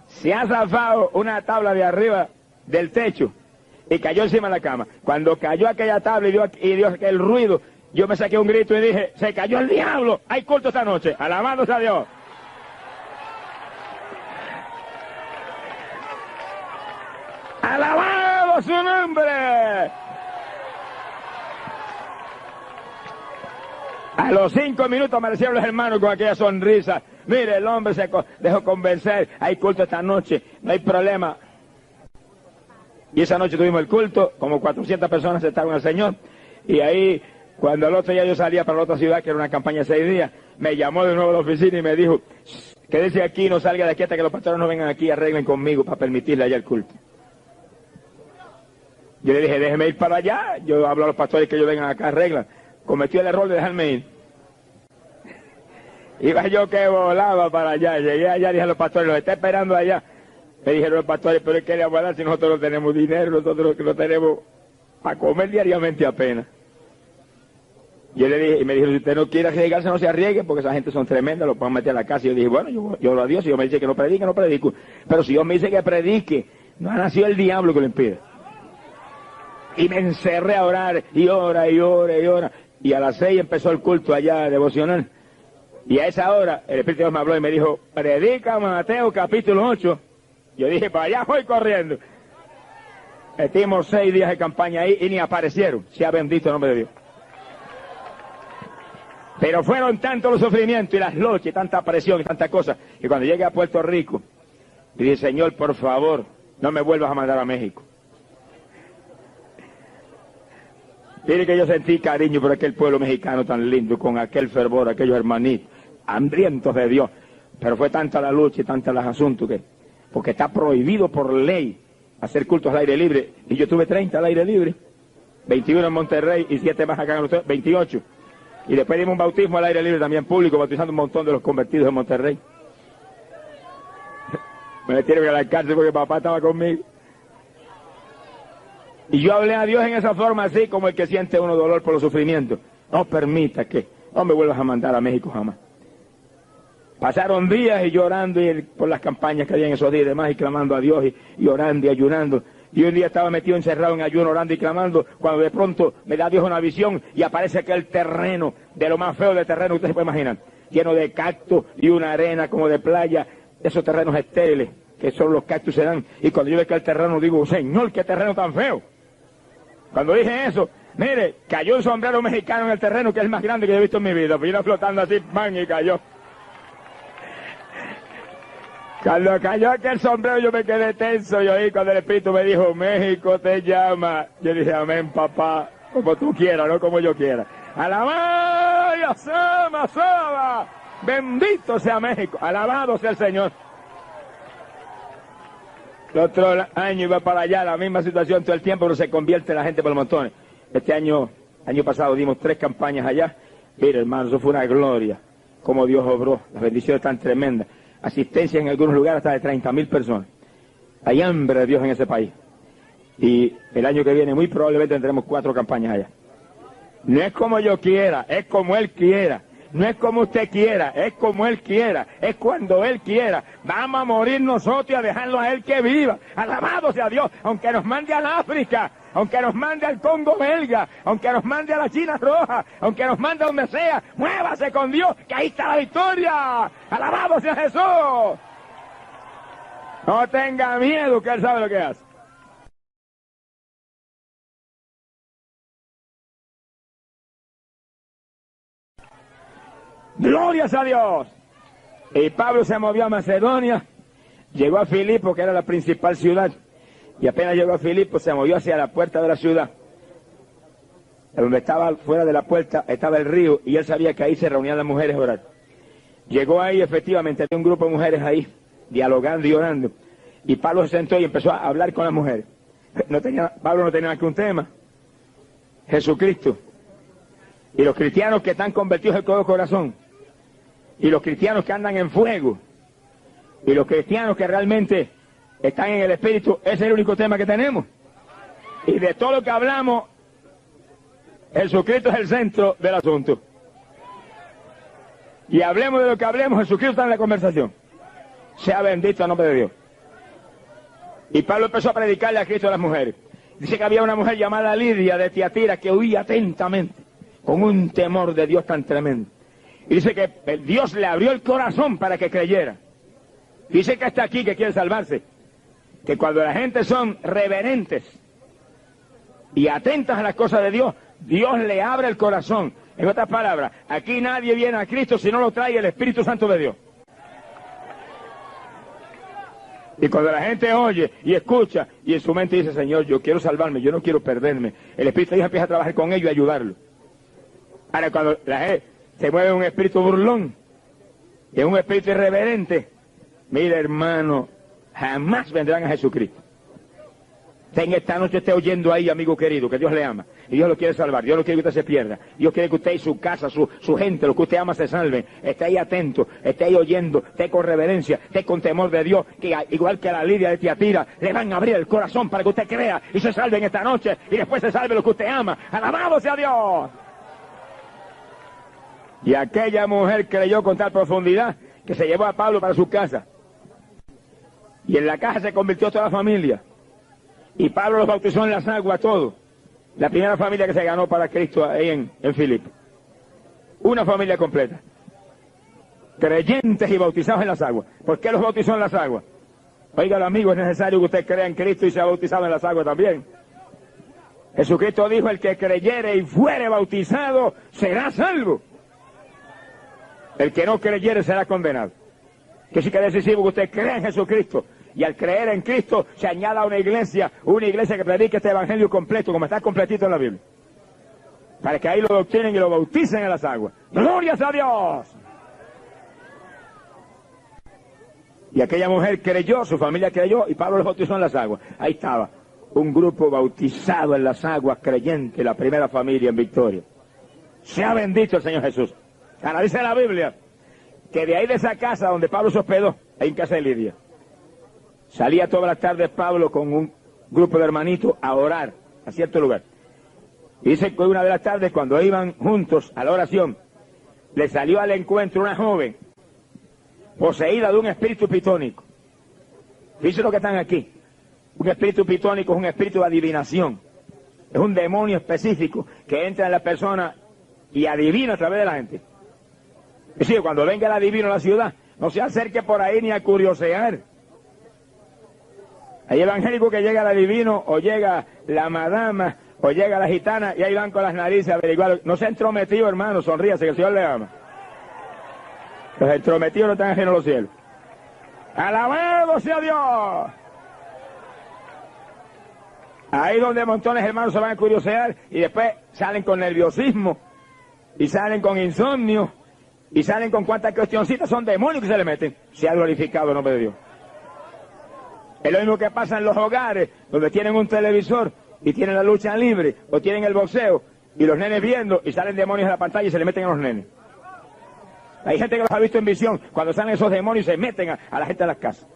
se ha zafado una tabla de arriba del techo, y cayó encima de la cama. Cuando cayó aquella tabla y dio aquel ruido, yo me saqué un grito y dije, se cayó el diablo, hay culto esta noche, alabándose a Dios. ¡Alabado su nombre! A los 5 minutos aparecieron los hermanos con aquella sonrisa. Mire, el hombre se dejó convencer. Hay culto esta noche, no hay problema. Y esa noche tuvimos el culto, como 400 personas aceptaron al Señor. Y ahí, cuando el otro día yo salía para la otra ciudad, que era una campaña de 6 días, me llamó de nuevo a la oficina y me dijo, quédese aquí, no salga de aquí hasta que los pastores no vengan aquí y arreglen conmigo para permitirle allá el culto. Yo le dije, déjeme ir para allá. Yo hablo a los pastores que ellos vengan acá, arreglan. Cometió el error de dejarme ir. Iba yo que volaba para allá. Llegué allá, dije a los pastores, los está esperando allá. Me dijeron los pastores, pero es que le voy a dar si nosotros no tenemos dinero, nosotros no tenemos para comer diariamente apenas. Yo le dije, y me dijeron, si usted no quiere arriesgarse, no se arriesgue, porque esa gente son tremendas, lo pueden meter a la casa. Y yo dije, bueno, yo oro a Dios, si Dios me dice que no predique, no predico. Pero si Dios me dice que predique, no ha nacido el diablo que lo impide. Y me encerré a orar, y ora, y ora, y ora. Y a las 6 empezó el culto allá devocional. Y a esa hora, el Espíritu de Dios me habló y me dijo, predica Mateo capítulo 8. Yo dije, para allá voy corriendo. Metimos 6 días de campaña ahí y ni aparecieron. Sea bendito el nombre de Dios. Pero fueron tantos los sufrimientos y las luchas y tanta presión y tanta cosa, que cuando llegué a Puerto Rico, dije, Señor, por favor, no me vuelvas a mandar a México. Mire que yo sentí cariño por aquel pueblo mexicano tan lindo, con aquel fervor, aquellos hermanitos, hambrientos de Dios. Pero fue tanta la lucha y tantos los asuntos que, porque está prohibido por ley hacer cultos al aire libre. Y yo tuve 30 al aire libre, 21 en Monterrey y 7 más acá en los 28. Y después dimos un bautismo al aire libre también público, bautizando un montón de los convertidos en Monterrey. Me metieron a la cárcel porque papá estaba conmigo. Y yo hablé a Dios en esa forma, así como el que siente uno dolor por los sufrimientos. No permita que no me vuelvas a mandar a México jamás. Pasaron días y llorando por las campañas que había en esos días y demás, y clamando a Dios, y orando y ayunando. Y un día estaba metido encerrado en ayuno, orando y clamando, cuando de pronto me da Dios una visión y aparece aquel terreno, de lo más feo del terreno que usted se puede imaginar, lleno de cactus y una arena como de playa, esos terrenos estériles, que solo los cactus se dan. Y cuando yo veo que el terreno, digo, Señor, qué terreno tan feo. Cuando dije eso, mire, cayó un sombrero mexicano en el terreno, que es el más grande que he visto en mi vida. Vino flotando así, ¡man! Y cayó. Cuando cayó aquel sombrero yo me quedé tenso. Y oí cuando el Espíritu me dijo, México te llama. Yo dije, amén, papá, como tú quieras, no como yo quiera. ¡Alabado y asama, soba! Bendito sea México, alabado sea el Señor. El otro año iba para allá, la misma situación todo el tiempo, pero se convierte la gente por montones. Este año pasado dimos 3 campañas allá. Mira, hermano, eso fue una gloria, como Dios obró, las bendiciones tan tremendas. Asistencia en algunos lugares hasta de 30.000 personas. Hay hambre de Dios en ese país. Y el año que viene muy probablemente tendremos 4 campañas allá. No es como yo quiera, es como Él quiera. No es como usted quiera, es como Él quiera, es cuando Él quiera. Vamos a morir nosotros y a dejarlo a Él que viva. Alabado sea Dios, aunque nos mande al África, aunque nos mande al Congo belga, aunque nos mande a la China roja, aunque nos mande a donde sea, muévase con Dios, que ahí está la victoria. Alabado sea Jesús. No tenga miedo, que Él sabe lo que hace. ¡Glorias a Dios! Y Pablo se movió a Macedonia, llegó a Filipo, que era la principal ciudad, y apenas llegó a Filipo se movió hacia la puerta de la ciudad. Donde estaba fuera de la puerta estaba el río, y él sabía que ahí se reunían las mujeres a orar. Llegó ahí, efectivamente, había un grupo de mujeres ahí, dialogando y orando, y Pablo se sentó y empezó a hablar con las mujeres. Pablo no tenía más que un tema: Jesucristo. Y los cristianos que están convertidos de todo corazón y los cristianos que andan en fuego, y los cristianos que realmente están en el Espíritu, ese es el único tema que tenemos. Y de todo lo que hablamos, Jesucristo es el centro del asunto. Y hablemos de lo que hablemos, Jesucristo está en la conversación. Sea bendito el nombre de Dios. Y Pablo empezó a predicarle a Cristo a las mujeres. Dice que había una mujer llamada Lidia de Tiatira que oía atentamente, con un temor de Dios tan tremendo. Y dice que Dios le abrió el corazón para que creyera. Dice que está aquí, que quiere salvarse. Que cuando la gente son reverentes y atentas a las cosas de Dios, Dios le abre el corazón. En otras palabras, aquí nadie viene a Cristo si no lo trae el Espíritu Santo de Dios. Y cuando la gente oye y escucha y en su mente dice, Señor, yo quiero salvarme, yo no quiero perderme, el Espíritu de Dios empieza a trabajar con ellos y ayudarlo. Ahora, cuando la gente se mueve en un espíritu burlón y en un espíritu irreverente, mire, hermano, jamás vendrán a Jesucristo. Usted en esta noche esté oyendo ahí, amigo querido, que Dios le ama. Y Dios lo quiere salvar. Dios no quiere que usted se pierda. Dios quiere que usted y su casa, su gente, lo que usted ama, se salven. Esté ahí atento, esté ahí oyendo, esté con reverencia, esté con temor de Dios, que igual que a la Lidia de Tiatira, le van a abrir el corazón para que usted crea y se salve en esta noche y después se salve lo que usted ama. ¡Alabado sea Dios! Y aquella mujer creyó con tal profundidad que se llevó a Pablo para su casa. Y en la casa se convirtió toda la familia. Y Pablo los bautizó en las aguas, todos. La primera familia que se ganó para Cristo ahí en Filipo. Una familia completa. Creyentes y bautizados en las aguas. ¿Por qué los bautizó en las aguas? Oiga, amigo, es necesario que usted crea en Cristo y sea bautizado en las aguas también. Jesucristo dijo, el que creyere y fuere bautizado será salvo. El que no creyere será condenado. Que sí que es decisivo que usted crea en Jesucristo. Y al creer en Cristo se añada a una iglesia que predique este evangelio completo, como está completito en la Biblia. Para que ahí lo doctrinen y lo bauticen en las aguas. ¡Glorias a Dios! Y aquella mujer creyó, su familia creyó, y Pablo los bautizó en las aguas. Ahí estaba, un grupo bautizado en las aguas, creyente, la primera familia en victoria. Sea bendito el Señor Jesús. Ahora dice la Biblia, que de ahí de esa casa donde Pablo se hospedó, ahí en casa de Lidia, salía todas las tardes Pablo con un grupo de hermanitos a orar a cierto lugar. Y dice que una de las tardes, cuando iban juntos a la oración, le salió al encuentro una joven poseída de un espíritu pitónico. Fíjense lo que están aquí. Un espíritu pitónico es un espíritu de adivinación. Es un demonio específico que entra en la persona y adivina a través de la gente. Es decir, cuando venga el adivino a la ciudad, no se acerque por ahí ni a curiosear. Hay evangélico que llega el adivino, o llega la madama, o llega la gitana, y ahí van con las narices a averiguar. No se ha entrometido, hermano, sonríase, que el Señor le ama. Los entrometidos no están ajenos a los cielos. ¡Alabado sea Dios! Ahí donde montones de hermanos se van a curiosear, y después salen con nerviosismo, y salen con insomnio, y salen con cuantas cuestioncitas, son demonios que se le meten. Se ha glorificado el nombre de Dios. Es lo mismo que pasa en los hogares, donde tienen un televisor y tienen la lucha libre, o tienen el boxeo, y los nenes viendo, y salen demonios en la pantalla y se le meten a los nenes. Hay gente que los ha visto en visión, cuando salen esos demonios se meten a la gente de las casas.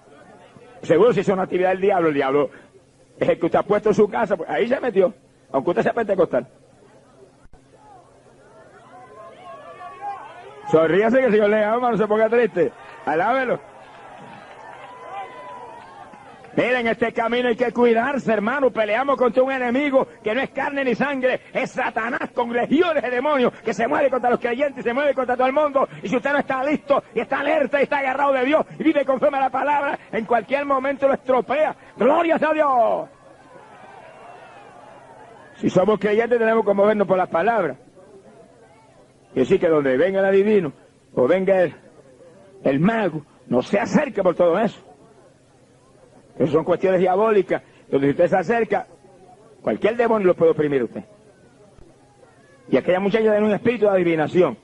Seguro si es una actividad del diablo, el diablo es el que usted ha puesto en su casa, pues ahí se metió, aunque usted sea pentecostal. Sonríase que el Señor le ama, no se ponga triste, alábelo. Miren, este camino hay que cuidarse, hermano. Peleamos contra un enemigo que no es carne ni sangre, es Satanás con legiones de demonios que se mueve contra los creyentes, se mueve contra todo el mundo. Y si usted no está listo y está alerta y está agarrado de Dios y vive conforme a la palabra, en cualquier momento lo estropea. ¡Glorias a Dios! Si somos creyentes tenemos que movernos por las palabras. Y decir que donde venga el adivino o venga el mago, no se acerque por todo eso. Esas son cuestiones diabólicas, donde si usted se acerca, cualquier demonio lo puede oprimir a usted. Y aquella muchacha tenía un espíritu de adivinación.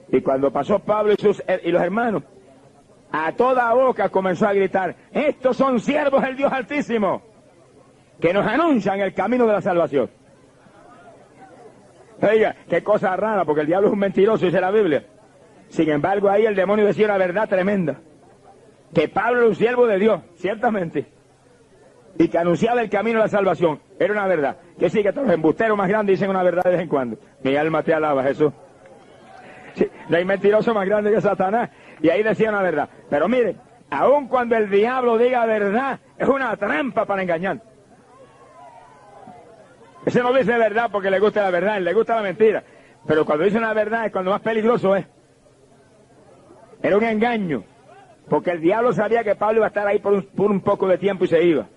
Y cuando pasó Pablo y los hermanos, a toda boca comenzó a gritar, estos son siervos del Dios Altísimo, que nos anuncian el camino de la salvación. Oiga, qué cosa rara, porque el diablo es un mentiroso, dice la Biblia. Sin embargo, ahí el demonio decía una verdad tremenda. Que Pablo era un siervo de Dios, ciertamente. Y que anunciaba el camino a la salvación. Era una verdad. Que sí, que los embusteros más grandes dicen una verdad de vez en cuando. Mi alma te alaba, Jesús. Sí, no hay mentiroso más grande que Satanás. Y ahí decía una verdad. Pero mire, aun cuando el diablo diga verdad, es una trampa para engañar. Ese no dice verdad porque le gusta la verdad, le gusta la mentira. Pero cuando dice una verdad es cuando más peligroso es. Era un engaño. Porque el diablo sabía que Pablo iba a estar ahí por un poco de tiempo y se iba.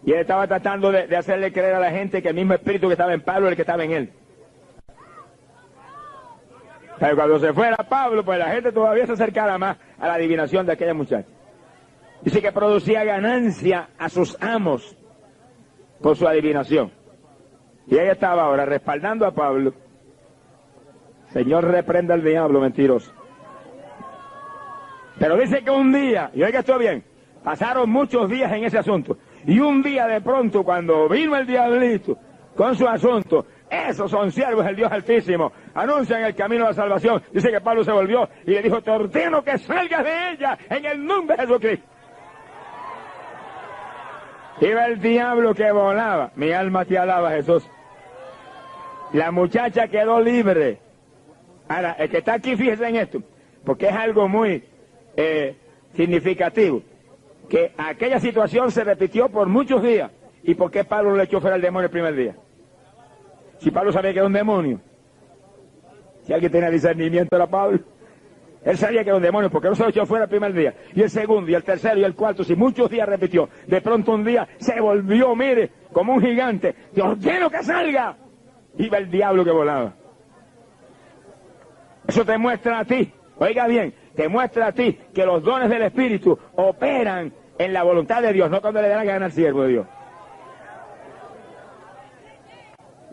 Y él estaba tratando de hacerle creer a la gente que el mismo espíritu que estaba en Pablo era el que estaba en él. Pero cuando se fuera Pablo, pues la gente todavía se acercara más a la adivinación de aquella muchacha. Dice que producía ganancia a sus amos por su adivinación. Y ella estaba ahora respaldando a Pablo. Señor, reprenda al diablo mentiroso. Pero dice que un día, y oiga esto bien, pasaron muchos días en ese asunto. Y un día de pronto, cuando vino el diablito con su asunto, esos son siervos del Dios Altísimo, anuncian el camino a la salvación. Dice que Pablo se volvió y le dijo, te ordeno que salgas de ella en el nombre de Jesucristo. Iba el diablo que volaba. Mi alma te alaba, Jesús. La muchacha quedó libre. Ahora, el que está aquí, fíjese en esto, porque es algo muy significativo. Que aquella situación se repitió por muchos días. ¿Y por qué Pablo le echó fuera al demonio el primer día? Si Pablo sabía que era un demonio. Si alguien tenía discernimiento era Pablo. Él sabía que era un demonio, porque no se lo echó fuera el primer día. Y el segundo, y el tercero, y el cuarto, si muchos días repitió. De pronto un día se volvió, mire, como un gigante. ¡Te ordeno que salga! Iba el diablo que volaba. Eso te muestra a ti, oiga bien, te muestra a ti que los dones del Espíritu operan en la voluntad de Dios, no cuando le da la gana al siervo de Dios.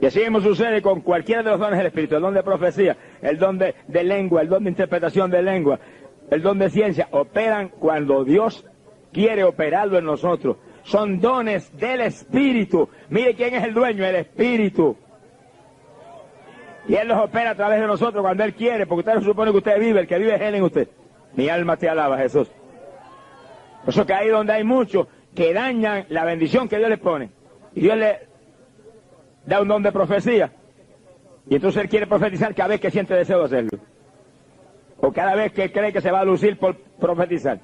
Y así mismo sucede con cualquiera de los dones del Espíritu, el don de profecía, el don de lengua, el don de interpretación de lengua, el don de ciencia, operan cuando Dios quiere operarlo en nosotros. Son dones del Espíritu. Mire quién es el dueño, el Espíritu. Y Él los opera a través de nosotros cuando Él quiere, porque usted no supone que usted vive, el que vive es Él en usted. Mi alma te alaba, Jesús. Por eso que ahí donde hay muchos que dañan la bendición que Dios les pone. Y Dios le da un don de profecía. Y entonces Él quiere profetizar cada vez que siente deseo de hacerlo. O cada vez que cree que se va a lucir por profetizar.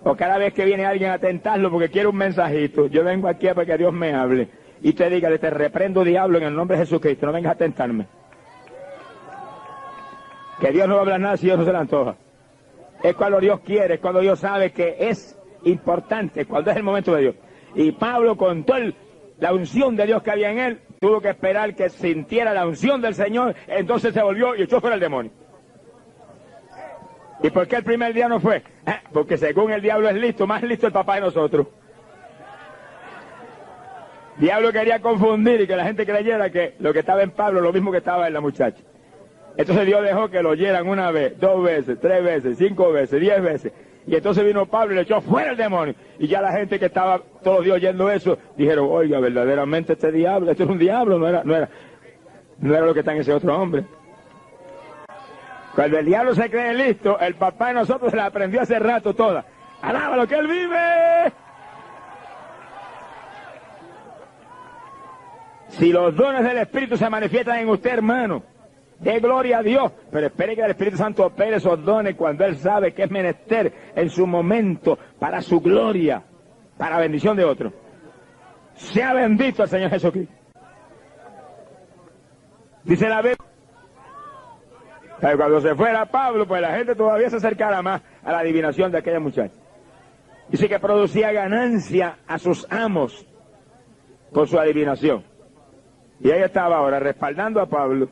O cada vez que viene alguien a tentarlo porque quiere un mensajito. Yo vengo aquí para que Dios me hable. Y te diga, te reprendo, diablo, en el nombre de Jesucristo. No vengas a tentarme. Que Dios no va a hablar nada si Dios no se le antoja. Es cuando Dios quiere, es cuando Dios sabe que es importante, cuando es el momento de Dios. Y Pablo, con toda la unción de Dios que había en él, tuvo que esperar que sintiera la unción del Señor, entonces se volvió y echó fuera el demonio. ¿Y por qué el primer día no fue? Porque según el diablo es listo, más listo el papá de nosotros. El diablo quería confundir y que la gente creyera que lo que estaba en Pablo es lo mismo que estaba en la muchacha. Entonces Dios dejó que lo oyeran una vez, 2 veces, 3 veces, 5 veces, 10 veces. Y entonces vino Pablo y le echó fuera el demonio. Y ya la gente que estaba todos los días oyendo eso, dijeron, oiga, verdaderamente este diablo, este es un diablo, no era lo que está en ese otro hombre. Cuando el diablo se cree listo, el papá de nosotros se la aprendió hace rato toda. ¡Alábalo que él vive! Si los dones del Espíritu se manifiestan en usted, hermano, dé gloria a Dios, pero espere que el Espíritu Santo opere esos dones cuando Él sabe que es menester en su momento para su gloria, para bendición de otros. Sea bendito el Señor Jesucristo. Dice la Biblia, pero cuando se fuera Pablo, pues la gente todavía se acercara más a la adivinación de aquella muchacha. Dice que producía ganancia a sus amos por su adivinación. Y ella estaba ahora respaldando a Pablo.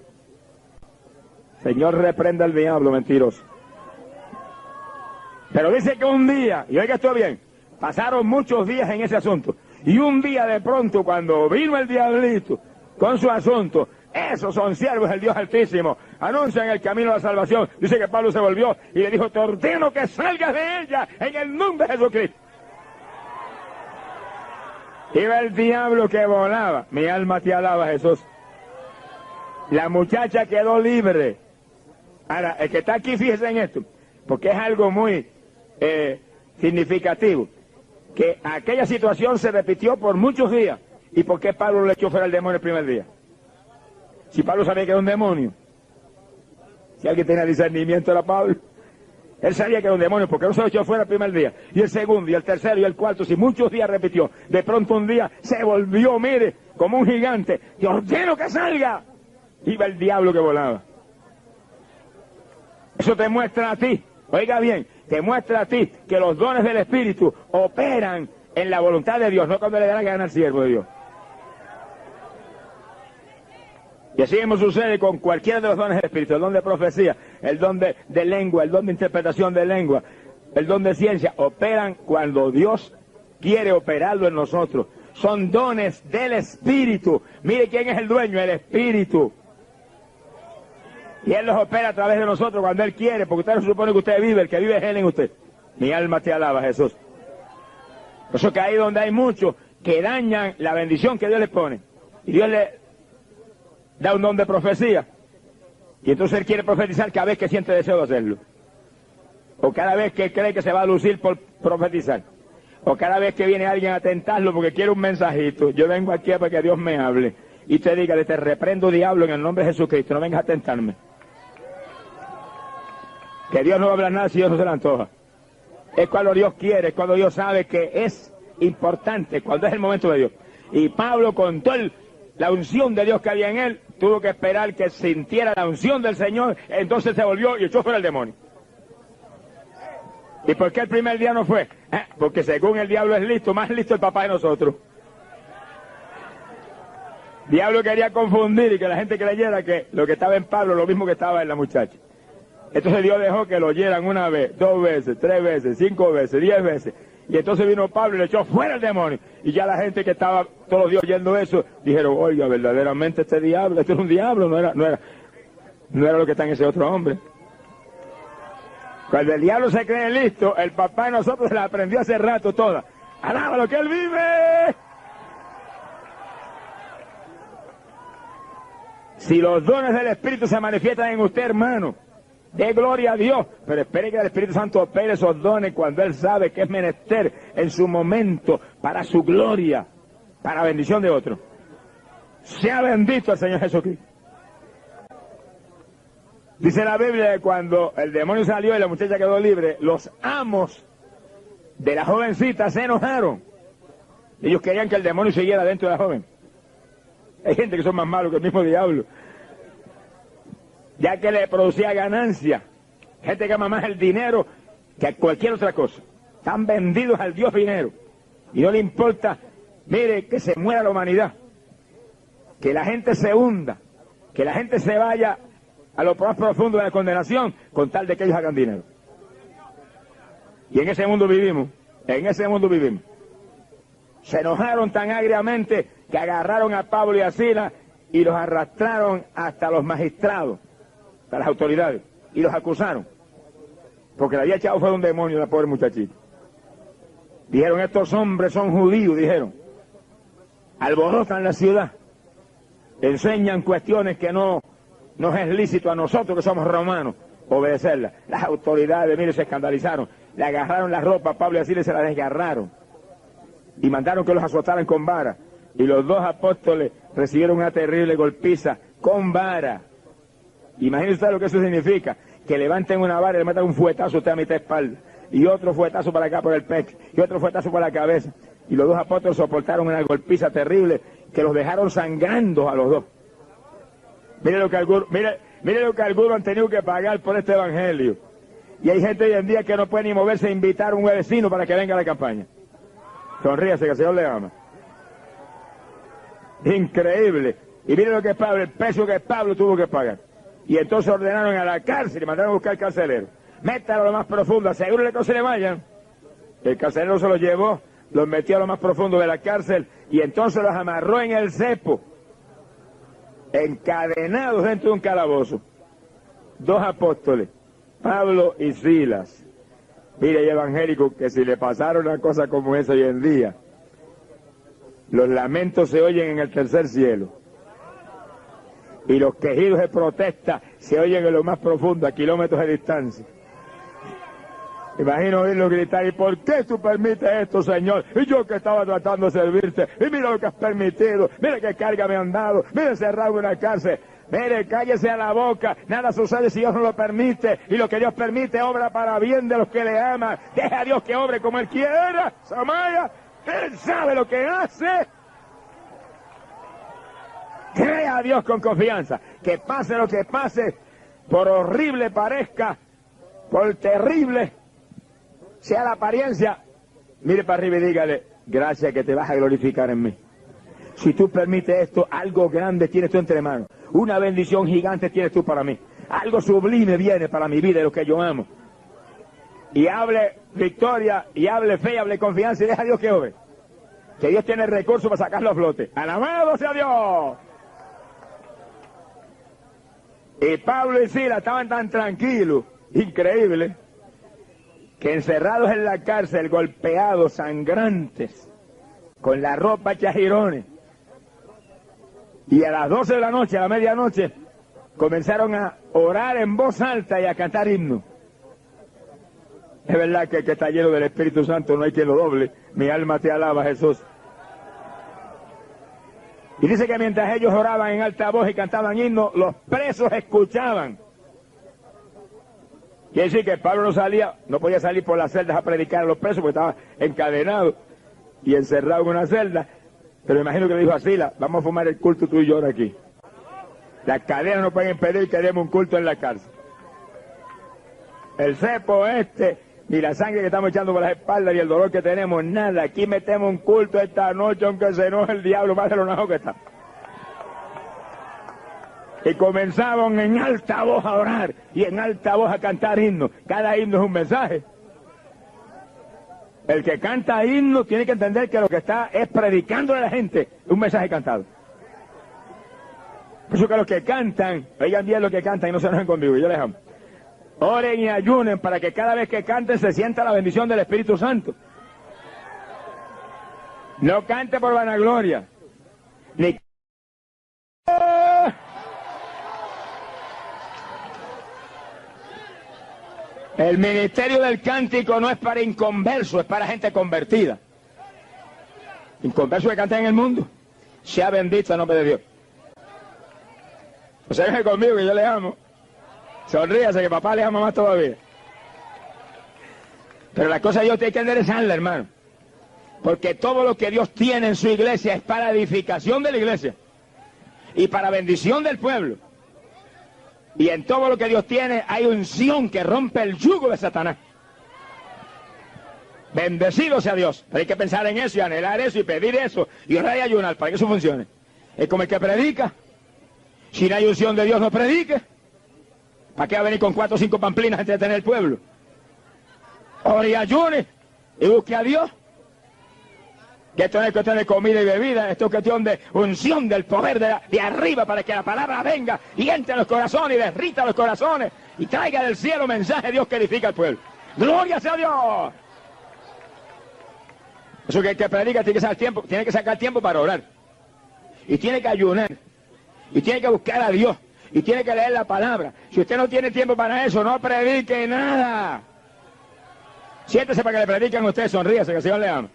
Señor, reprenda al diablo mentiroso. Pero dice que un día, y oiga esto bien, pasaron muchos días en ese asunto. Y un día de pronto, cuando vino el diablito con su asunto, esos son siervos del Dios Altísimo, anuncian el camino a la salvación. Dice que Pablo se volvió y le dijo, te ordeno que salgas de ella en el nombre de Jesucristo. Iba el diablo que volaba. Mi alma te alaba, Jesús. La muchacha quedó libre. Ahora, el que está aquí, fíjese en esto, porque es algo muy significativo, que aquella situación se repitió por muchos días. ¿Y por qué Pablo le echó fuera el demonio el primer día? Si Pablo sabía que era un demonio. Si alguien tenía discernimiento era Pablo. Él sabía que era un demonio, porque no se lo echó fuera el primer día, y el segundo, y el tercero, y el cuarto, si muchos días repitió. De pronto un día se volvió, mire, como un gigante, y ordeno que salga. Iba el diablo que volaba. Eso te muestra a ti, oiga bien, te muestra a ti que los dones del Espíritu operan en la voluntad de Dios, no cuando le da la gana al siervo de Dios. Y así mismo sucede con cualquiera de los dones del Espíritu, el don de profecía, el don de lengua, el don de interpretación de lengua, el don de ciencia, operan cuando Dios quiere operarlo en nosotros. Son dones del Espíritu. Mire quién es el dueño, el Espíritu. Y Él los opera a través de nosotros cuando Él quiere, porque usted no supone que usted vive, el que vive es Él en usted. Mi alma te alaba, Jesús. Por eso que ahí donde hay muchos que dañan la bendición que Dios les pone. Y Dios le da un don de profecía, y entonces él quiere profetizar cada vez que siente deseo de hacerlo, o cada vez que cree que se va a lucir por profetizar, o cada vez que viene alguien a tentarlo porque quiere un mensajito. Yo vengo aquí para que Dios me hable, y te diga, te reprendo, diablo, en el nombre de Jesucristo, no vengas a tentarme. Que Dios no va a hablar nada si Dios no se le antoja. Es cuando Dios quiere, es cuando Dios sabe que es importante, cuando es el momento de Dios. Y Pablo, con todo la unción de Dios que había en él, tuvo que esperar que sintiera la unción del Señor, entonces se volvió y echó fuera el demonio. ¿Y por qué el primer día no fue? Porque según el diablo es listo, más listo el papá de nosotros. Diablo quería confundir y que la gente creyera que lo que estaba en Pablo, lo mismo que estaba en la muchacha. Entonces Dios dejó que lo oyeran una vez, 2 veces, 3 veces, 5 veces, 10 veces. Y entonces vino Pablo y le echó fuera el demonio. Y ya la gente que estaba todos los días oyendo eso, dijeron, oiga, verdaderamente este diablo, esto es un diablo, no era lo que está en ese otro hombre. Cuando el diablo se cree listo, el papá de nosotros se la aprendió hace rato toda. ¡Alábalo que él vive! Si los dones del Espíritu se manifiestan en usted, hermano, dé gloria a Dios, pero espere que el Espíritu Santo opere esos dones cuando Él sabe que es menester en su momento para su gloria, para bendición de otros. Sea bendito el Señor Jesucristo. Dice la Biblia que cuando el demonio salió y la muchacha quedó libre, los amos de la jovencita se enojaron. Ellos querían que el demonio siguiera dentro de la joven. Hay gente que son más malos que el mismo diablo, ya que le producía ganancia. Gente que ama más el dinero que cualquier otra cosa. Están vendidos al Dios dinero. Y no le importa, mire, que se muera la humanidad, que la gente se hunda, que la gente se vaya a lo más profundo de la condenación, con tal de que ellos hagan dinero. Y en ese mundo vivimos, Se enojaron tan agriamente que agarraron a Pablo y a Silas y los arrastraron hasta los magistrados, hasta las autoridades, y los acusaron, porque le había echado fuera un demonio a la pobre muchachita. Dijeron, estos hombres son judíos, dijeron, alborotan la ciudad, enseñan cuestiones que no nos es lícito a nosotros que somos romanos obedecerlas. Las autoridades, mire, se escandalizaron, le agarraron la ropa a Pablo y a Silas y se la desgarraron, y mandaron que los azotaran con vara, y los 2 apóstoles recibieron una terrible golpiza con vara. Imagínese usted lo que eso significa, que levanten una vara y le metan un fuetazo a usted a mitad de espalda, y otro fuetazo para acá por el pecho, y otro fuetazo por la cabeza, y los 2 apóstoles soportaron una golpiza terrible que los dejaron sangrando a los 2. Mire lo que algunos han tenido que pagar por este evangelio. Y hay gente hoy en día que no puede ni moverse a invitar a un vecino para que venga a la campaña. Sonríase, que el Señor le ama. Increíble. Y mire lo que es Pablo, el peso que Pablo tuvo que pagar. Y entonces ordenaron a la cárcel y mandaron a buscar al carcelero. Métalo a lo más profundo, asegúrele que no se le vayan. El carcelero se los llevó, los metió a lo más profundo de la cárcel y entonces los amarró en el cepo, encadenados dentro de un calabozo. 2 apóstoles, Pablo y Silas. Mire, hay evangélicos que si le pasara una cosa como esa hoy en día, los lamentos se oyen en el tercer cielo. Y los quejidos de protesta se oyen en lo más profundo, a kilómetros de distancia. Imagino oírlo gritar, ¿y por qué tú permites esto, Señor? Y yo que estaba tratando de servirte, y mira lo que has permitido, mira qué carga me han dado, mira encerrado en una cárcel. Mire, cállese a la boca, nada sucede si Dios no lo permite, y lo que Dios permite obra para bien de los que le aman. Deja a Dios que obre como Él quiera, Samaya, Él sabe lo que hace. Crea a Dios con confianza, que pase lo que pase, por horrible parezca, por terrible sea la apariencia, mire para arriba y dígale, gracias que te vas a glorificar en mí. Si tú permites esto, algo grande tienes tú entre manos, una bendición gigante tienes tú para mí, algo sublime viene para mi vida y lo que yo amo. Y hable victoria, y hable fe, y hable confianza, y deja a Dios que obre. Que Dios tiene recursos para sacarlo a flote. ¡Alabado sea Dios! Y Pablo y Silas estaban tan tranquilos, increíble, que encerrados en la cárcel, golpeados, sangrantes, con la ropa hecha jirones, y a las 12 de la noche, a la medianoche, comenzaron a orar en voz alta y a cantar himnos. Es verdad que el que está lleno del Espíritu Santo no hay quien lo doble. Mi alma te alaba, Jesús. Y dice que mientras ellos oraban en alta voz y cantaban himnos, los presos escuchaban. Quiere decir que Pablo no podía salir por las celdas a predicar a los presos porque estaba encadenado y encerrado en una celda. Pero imagino que le dijo a Silas, vamos a formar el culto tú y yo ahora aquí. Las cadenas no pueden impedir que demos un culto en la cárcel. El cepo ni la sangre que estamos echando por las espaldas y el dolor que tenemos, nada. Aquí metemos un culto esta noche, aunque se enoje el diablo, más de lo enojado que está. Y comenzaban en alta voz a orar y en alta voz a cantar himnos. Cada himno es un mensaje. El que canta himnos tiene que entender que lo que está es predicándole a la gente un mensaje cantado. Por eso que los que cantan, oigan bien lo que cantan y no se enojen conmigo, yo les amo. Oren y ayunen para que cada vez que canten se sienta la bendición del Espíritu Santo. No cante por vanagloria. Ni... El ministerio del cántico no es para inconversos, es para gente convertida. Inconversos que cantan en el mundo. Sea bendito el nombre de Dios. O sea, deje conmigo que yo le amo. Sonríase que papá le ama más todavía. Pero la cosa Dios tiene que enderezarla, hermano. Porque todo lo que Dios tiene en su iglesia es para edificación de la iglesia. Y para bendición del pueblo. Y en todo lo que Dios tiene hay unción que rompe el yugo de Satanás. Bendecido sea Dios. Pero hay que pensar en eso y anhelar eso y pedir eso. Y orar y ayunar para que eso funcione. Es como el que predica. Si no hay unción de Dios, no predique. ¿Para qué va a venir con 4 o 5 pamplinas a entretener el pueblo? Ore y ayune y busque a Dios. Que esto no es cuestión de comida y bebida, esto es cuestión de unción del poder de arriba para que la palabra venga y entre a los corazones y derrita los corazones y traiga del cielo mensaje de Dios que edifica al pueblo. ¡Gloria sea a Dios! Eso que el que predica tiene que sacar tiempo para orar. Y tiene que ayunar. Y tiene que buscar a Dios. Y tiene que leer la palabra. Si usted no tiene tiempo para eso, no predique nada. Siéntese para que le prediquen a usted, sonríase, que el Señor le ama.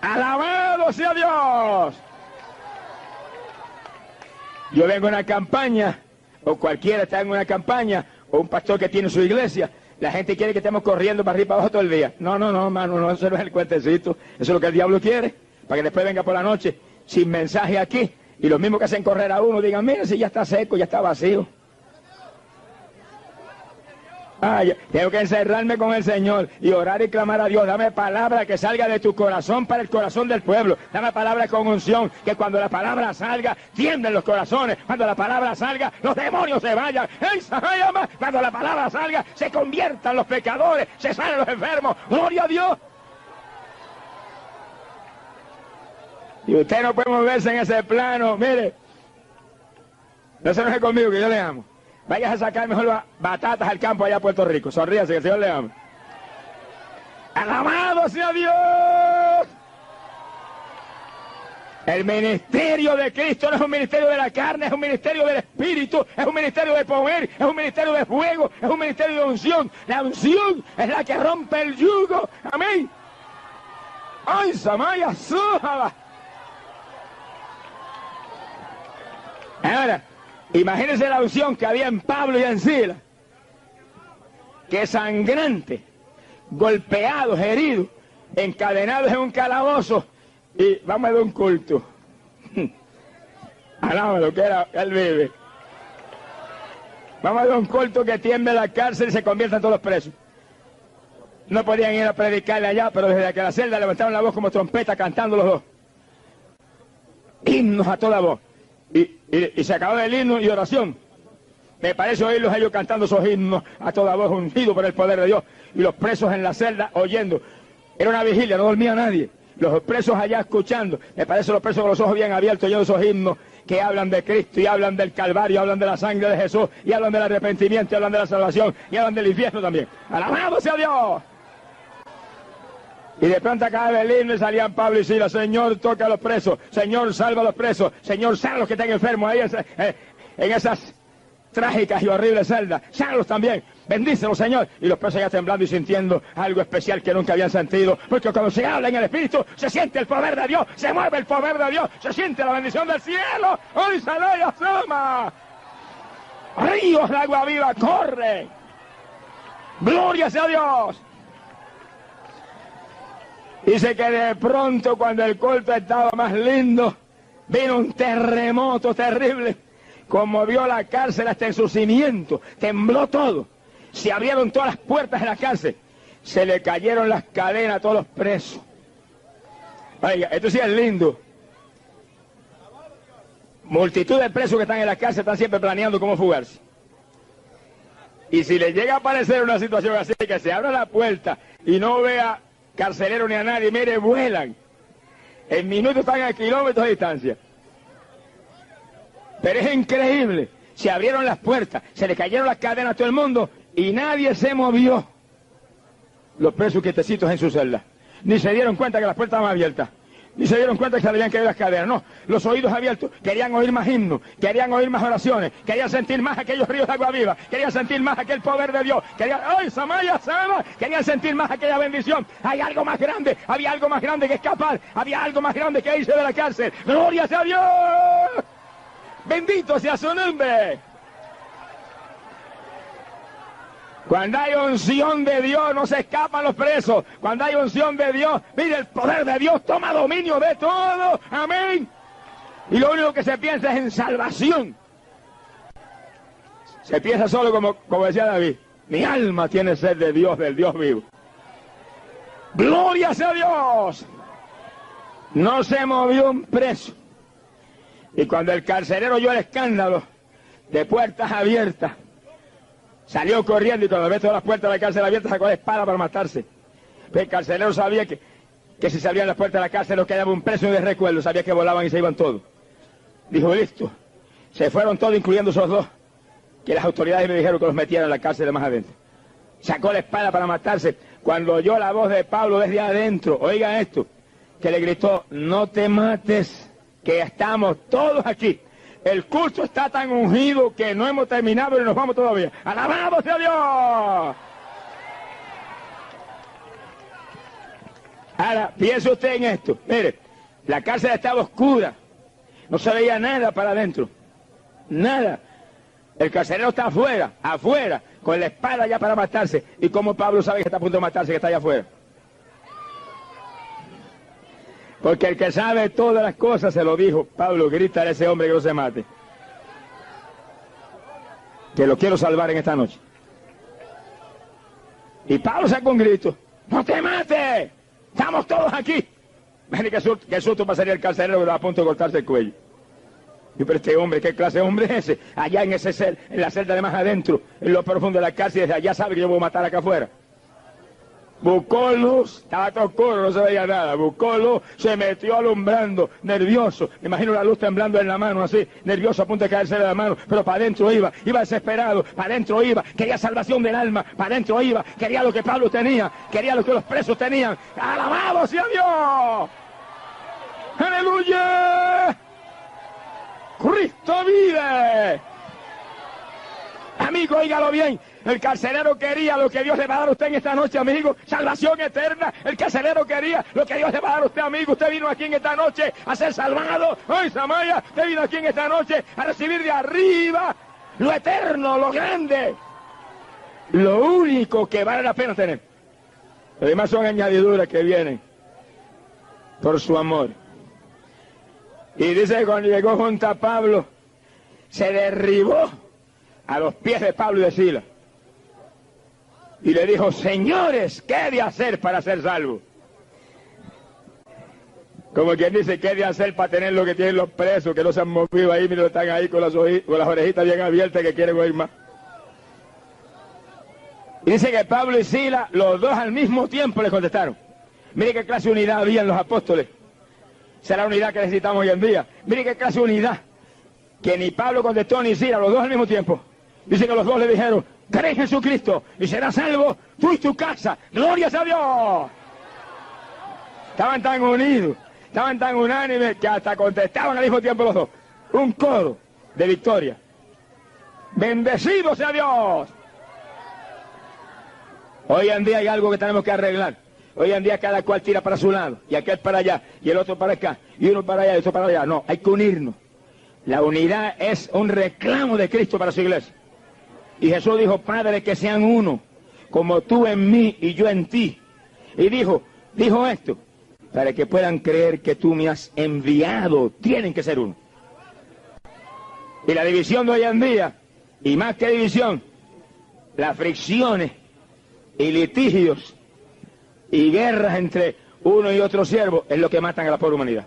¡Alabado sea Dios! Yo vengo en una campaña, o cualquiera está en una campaña, o un pastor que tiene su iglesia, la gente quiere que estemos corriendo para arriba y para abajo todo el día. No, hermano, no, eso no es el cuentecito, eso es lo que el diablo quiere, para que después venga por la noche sin mensaje aquí, y los mismos que hacen correr a uno digan, mira, si ya está seco, ya está vacío. Tengo que encerrarme con el Señor y orar y clamar a Dios. Dame palabra que salga de tu corazón para el corazón del pueblo. Dame palabra con unción, que cuando la palabra salga, tiemblen los corazones. Cuando la palabra salga, los demonios se vayan. Cuando la palabra salga, se conviertan los pecadores, se sanen los enfermos. ¡Gloria a Dios! Y usted no puede moverse en ese plano. Mire, no se enoje conmigo, que yo le amo. Vayas a sacar mejor las batatas al campo allá a Puerto Rico. Sonríase, que el Señor le ama. ¡Alabado sea Dios! El ministerio de Cristo no es un ministerio de la carne, es un ministerio del Espíritu, es un ministerio de poder, es un ministerio de fuego, es un ministerio de unción. La unción es la que rompe el yugo. Amén. ¡Ay, Samaya, sújala! Ahora, imagínense la unción que había en Pablo y en Silas. Que sangrante, golpeados, heridos, encadenados en un calabozo. Y vamos a dar un culto. Alaba lo que era, él vive. Vamos a dar un culto que tiemble la cárcel y se convierta en todos los presos. No podían ir a predicarle allá, pero desde que la celda levantaron la voz como trompeta cantando los dos. Himnos a toda voz. Y se acabó el himno y oración. Me parece oírlos ellos cantando esos himnos a toda voz, ungidos por el poder de Dios. Y los presos en la celda oyendo. Era una vigilia, no dormía nadie. Los presos allá escuchando. Me parece los presos con los ojos bien abiertos oyendo esos himnos que hablan de Cristo y hablan del Calvario, hablan de la sangre de Jesús y hablan del arrepentimiento y hablan de la salvación y hablan del infierno también. ¡Alabado sea Dios! Y de pronto acaba el himno y salían Pablo y Silas. Señor, toca a los presos. Señor, salva a los presos. Señor, sana a los que están enfermos ahí en esas trágicas y horribles celdas. Sánalos también. Bendícelos, Señor. Y los presos ya temblando y sintiendo algo especial que nunca habían sentido. Porque cuando se habla en el Espíritu, se siente el poder de Dios. Se mueve el poder de Dios. Se siente la bendición del cielo. ¡Hoy sale y asoma! Ríos de agua viva corren. ¡Gloria sea Dios! Dice que de pronto, cuando el culto estaba más lindo, vino un terremoto terrible. Conmovió la cárcel hasta en sus cimientos. Tembló todo. Se abrieron todas las puertas de la cárcel. Se le cayeron las cadenas a todos los presos. Oiga, esto sí es lindo. Multitud de presos que están en la cárcel están siempre planeando cómo fugarse. Y si les llega a aparecer una situación así, que se abra la puerta y no vea carcelero ni a nadie, mire, vuelan. En minutos están a kilómetros de distancia. Pero es increíble. Se abrieron las puertas, se le cayeron las cadenas a todo el mundo y nadie se movió. Los presos quietecitos en su celda. Ni se dieron cuenta que las puertas estaban abiertas. Ni se dieron cuenta que se habían caído las cadenas. No, los oídos abiertos. Querían oír más himnos, querían oír más oraciones, querían sentir más aquellos ríos de agua viva, querían sentir más aquel poder de Dios. Querían, ¡ay, Samaya, Sama! Querían sentir más aquella bendición. Hay algo más grande, había algo más grande que escapar, había algo más grande que irse de la cárcel. ¡Gloria sea Dios! ¡Bendito sea su nombre! Cuando hay unción de Dios, no se escapan los presos. Cuando hay unción de Dios, mire, el poder de Dios toma dominio de todo. Amén. Y lo único que se piensa es en salvación. Se piensa solo como decía David. Mi alma tiene sed de Dios, del Dios vivo. ¡Gloria sea Dios! No se movió un preso. Y cuando el carcelero oyó el escándalo de puertas abiertas, salió corriendo y cuando ve todas las puertas de la cárcel abiertas sacó la espada para matarse. Pero el carcelero sabía que si se abrían las puertas de la cárcel no quedaba un preso de recuerdo, sabía que volaban y se iban todos. Dijo, listo. Se fueron todos, incluyendo esos dos, que las autoridades me dijeron que los metieran en la cárcel de más adentro. Sacó la espada para matarse. Cuando oyó la voz de Pablo desde adentro, oigan esto, que le gritó, no te mates, que estamos todos aquí. El culto está tan ungido que no hemos terminado y nos vamos todavía. ¡Alabado sea Dios! Ahora, piense usted en esto. Mire, la cárcel estaba oscura. No se veía nada para adentro. Nada. El carcelero está afuera, con la espada ya para matarse. ¿Y cómo Pablo sabe que está a punto de matarse, que está allá afuera? Porque el que sabe todas las cosas se lo dijo. Pablo, grita a ese hombre que no se mate. Que lo quiero salvar en esta noche. Y Pablo sacó un grito. ¡No te mates! ¡Estamos todos aquí! Miren qué susto pasaría el carcelero que estaba a punto de cortarse el cuello. Y pero este hombre, ¿qué clase de hombre es ese? Allá en la celda de más adentro, en lo profundo de la cárcel, desde allá sabe que yo voy a matar acá afuera. Buscó luz, estaba todo oscuro, no se veía nada. Buscó luz, se metió alumbrando, nervioso. Me imagino la luz temblando en la mano, así, nervioso, a punto de caerse de la mano. Pero para adentro iba desesperado, para adentro iba, quería salvación del alma, para adentro iba, quería lo que Pablo tenía, quería lo que los presos tenían. ¡Alabado sea Dios! ¡Aleluya! ¡Cristo vive! Amigo, óigalo bien. El carcelero quería lo que Dios le va a dar a usted en esta noche, amigo. Salvación eterna. El carcelero quería lo que Dios le va a dar a usted, amigo. Usted vino aquí en esta noche a ser salvado. ¡Ay, Samaya! Usted vino aquí en esta noche a recibir de arriba lo eterno, lo grande. Lo único que vale la pena tener. Lo demás son añadiduras que vienen por su amor. Y dice que cuando llegó junto a Pablo, se derribó a los pies de Pablo y de Silas. Y le dijo, señores, ¿qué he de hacer para ser salvo? Como quien dice, ¿qué he de hacer para tener lo que tienen los presos, que no se han movido ahí, mira, están ahí con las orejitas bien abiertas que quieren oír más? Y dice que Pablo y Silas, los dos al mismo tiempo le contestaron. Mire qué clase de unidad había en los apóstoles. Será la unidad que necesitamos hoy en día. Mire qué clase de unidad. Que ni Pablo contestó ni Silas, los dos al mismo tiempo. Dice que los dos le dijeron, cree en Jesucristo y serás salvo tú y tu casa. ¡Gloria a Dios! Estaban tan unidos, estaban tan unánimes que hasta contestaban al mismo tiempo los dos. Un coro de victoria. ¡Bendecido sea Dios! Hoy en día hay algo que tenemos que arreglar. Hoy en día cada cual tira para su lado, y aquel para allá, y el otro para acá, y uno para allá, y otro para allá. No, hay que unirnos. La unidad es un reclamo de Cristo para su iglesia. Y Jesús dijo, Padre, que sean uno, como tú en mí y yo en ti. Y dijo esto, para que puedan creer que tú me has enviado, tienen que ser uno. Y la división de hoy en día, y más que división, las fricciones y litigios y guerras entre uno y otro siervo es lo que matan a la pobre humanidad.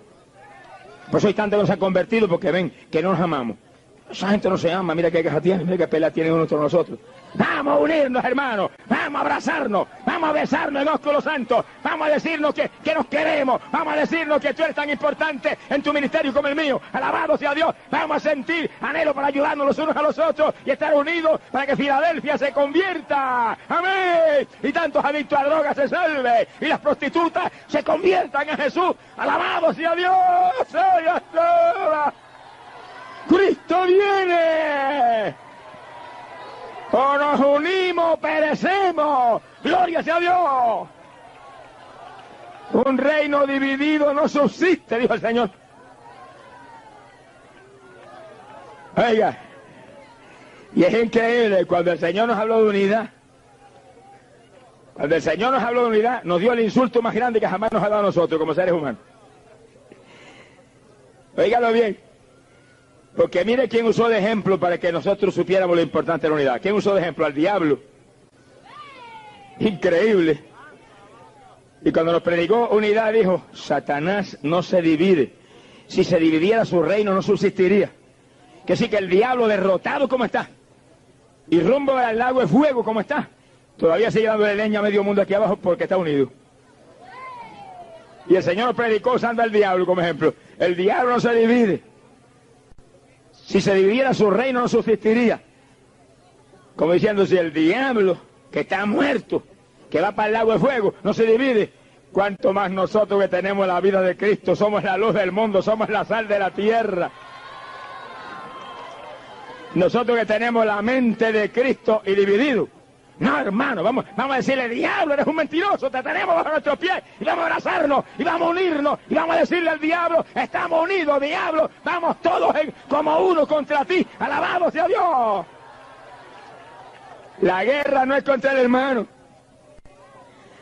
Por eso hay tantos que nos han convertido, porque ven que no nos amamos. Esa gente no se ama, mira qué queja tiene, mira qué pelea tiene uno entre nosotros. Vamos a unirnos, hermanos, vamos a abrazarnos, vamos a besarnos en ósculos santos, vamos a decirnos que nos queremos, vamos a decirnos que tú eres tan importante en tu ministerio como el mío. Alabado sea Dios, vamos a sentir anhelo para ayudarnos los unos a los otros y estar unidos para que Filadelfia se convierta, amén, y tantos adictos a drogas se salven y las prostitutas se conviertan a Jesús. Alabado sea Dios, sea toda. ¡Cristo viene! O nos unimos, perecemos. ¡Gloria sea Dios! Un reino dividido no subsiste, dijo el Señor. Oiga, y es increíble, cuando el Señor nos habló de unidad, nos dio el insulto más grande que jamás nos ha dado a nosotros como seres humanos. Óigalo bien. Porque mire quién usó de ejemplo para que nosotros supiéramos lo importante de la unidad. ¿Quién usó de ejemplo? Al diablo. Increíble. Y cuando nos predicó unidad dijo, Satanás no se divide. Si se dividiera su reino no subsistiría. Que sí, que el diablo derrotado como está, y rumbo al lago de fuego como está, todavía sigue dándole leña a medio mundo aquí abajo porque está unido. Y el Señor predicó usando al diablo como ejemplo. El diablo no se divide. Si se dividiera su reino no subsistiría. Como diciendo, si el diablo, que está muerto, que va para el lago de fuego, no se divide, cuanto más nosotros que tenemos la vida de Cristo, somos la luz del mundo, somos la sal de la tierra. Nosotros que tenemos la mente de Cristo y dividido. No, hermano, vamos a decirle, diablo, eres un mentiroso, te tenemos bajo nuestros pies, y vamos a abrazarnos, y vamos a unirnos, y vamos a decirle al diablo, estamos unidos, diablo, vamos todos como uno contra ti, alabado sea Dios. La guerra no es contra el hermano,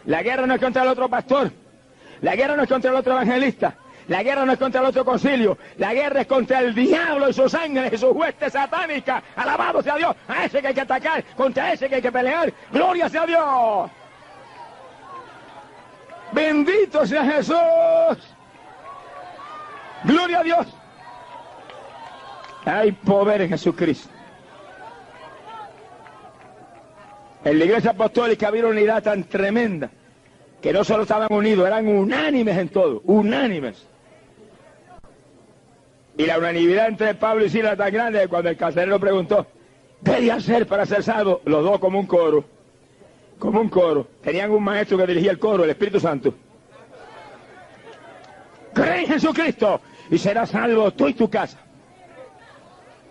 la guerra no es contra el otro pastor, la guerra no es contra el otro evangelista, la guerra no es contra el otro concilio, la guerra es contra el diablo y sus ángeles y sus huestes satánicas. Alabado sea Dios, a ese que hay que atacar, contra ese que hay que pelear. Gloria sea Dios. Bendito sea Jesús. Gloria a Dios. Hay poder en Jesucristo. En la iglesia apostólica había una unidad tan tremenda que no solo estaban unidos, eran unánimes en todo, unánimes. Y la unanimidad entre Pablo y Silas tan grande que cuando el carcelero preguntó, ¿qué hay que hacer para ser salvo? Los dos como un coro. Tenían un maestro que dirigía el coro, el Espíritu Santo. Cree en Jesucristo y serás salvo tú y tu casa.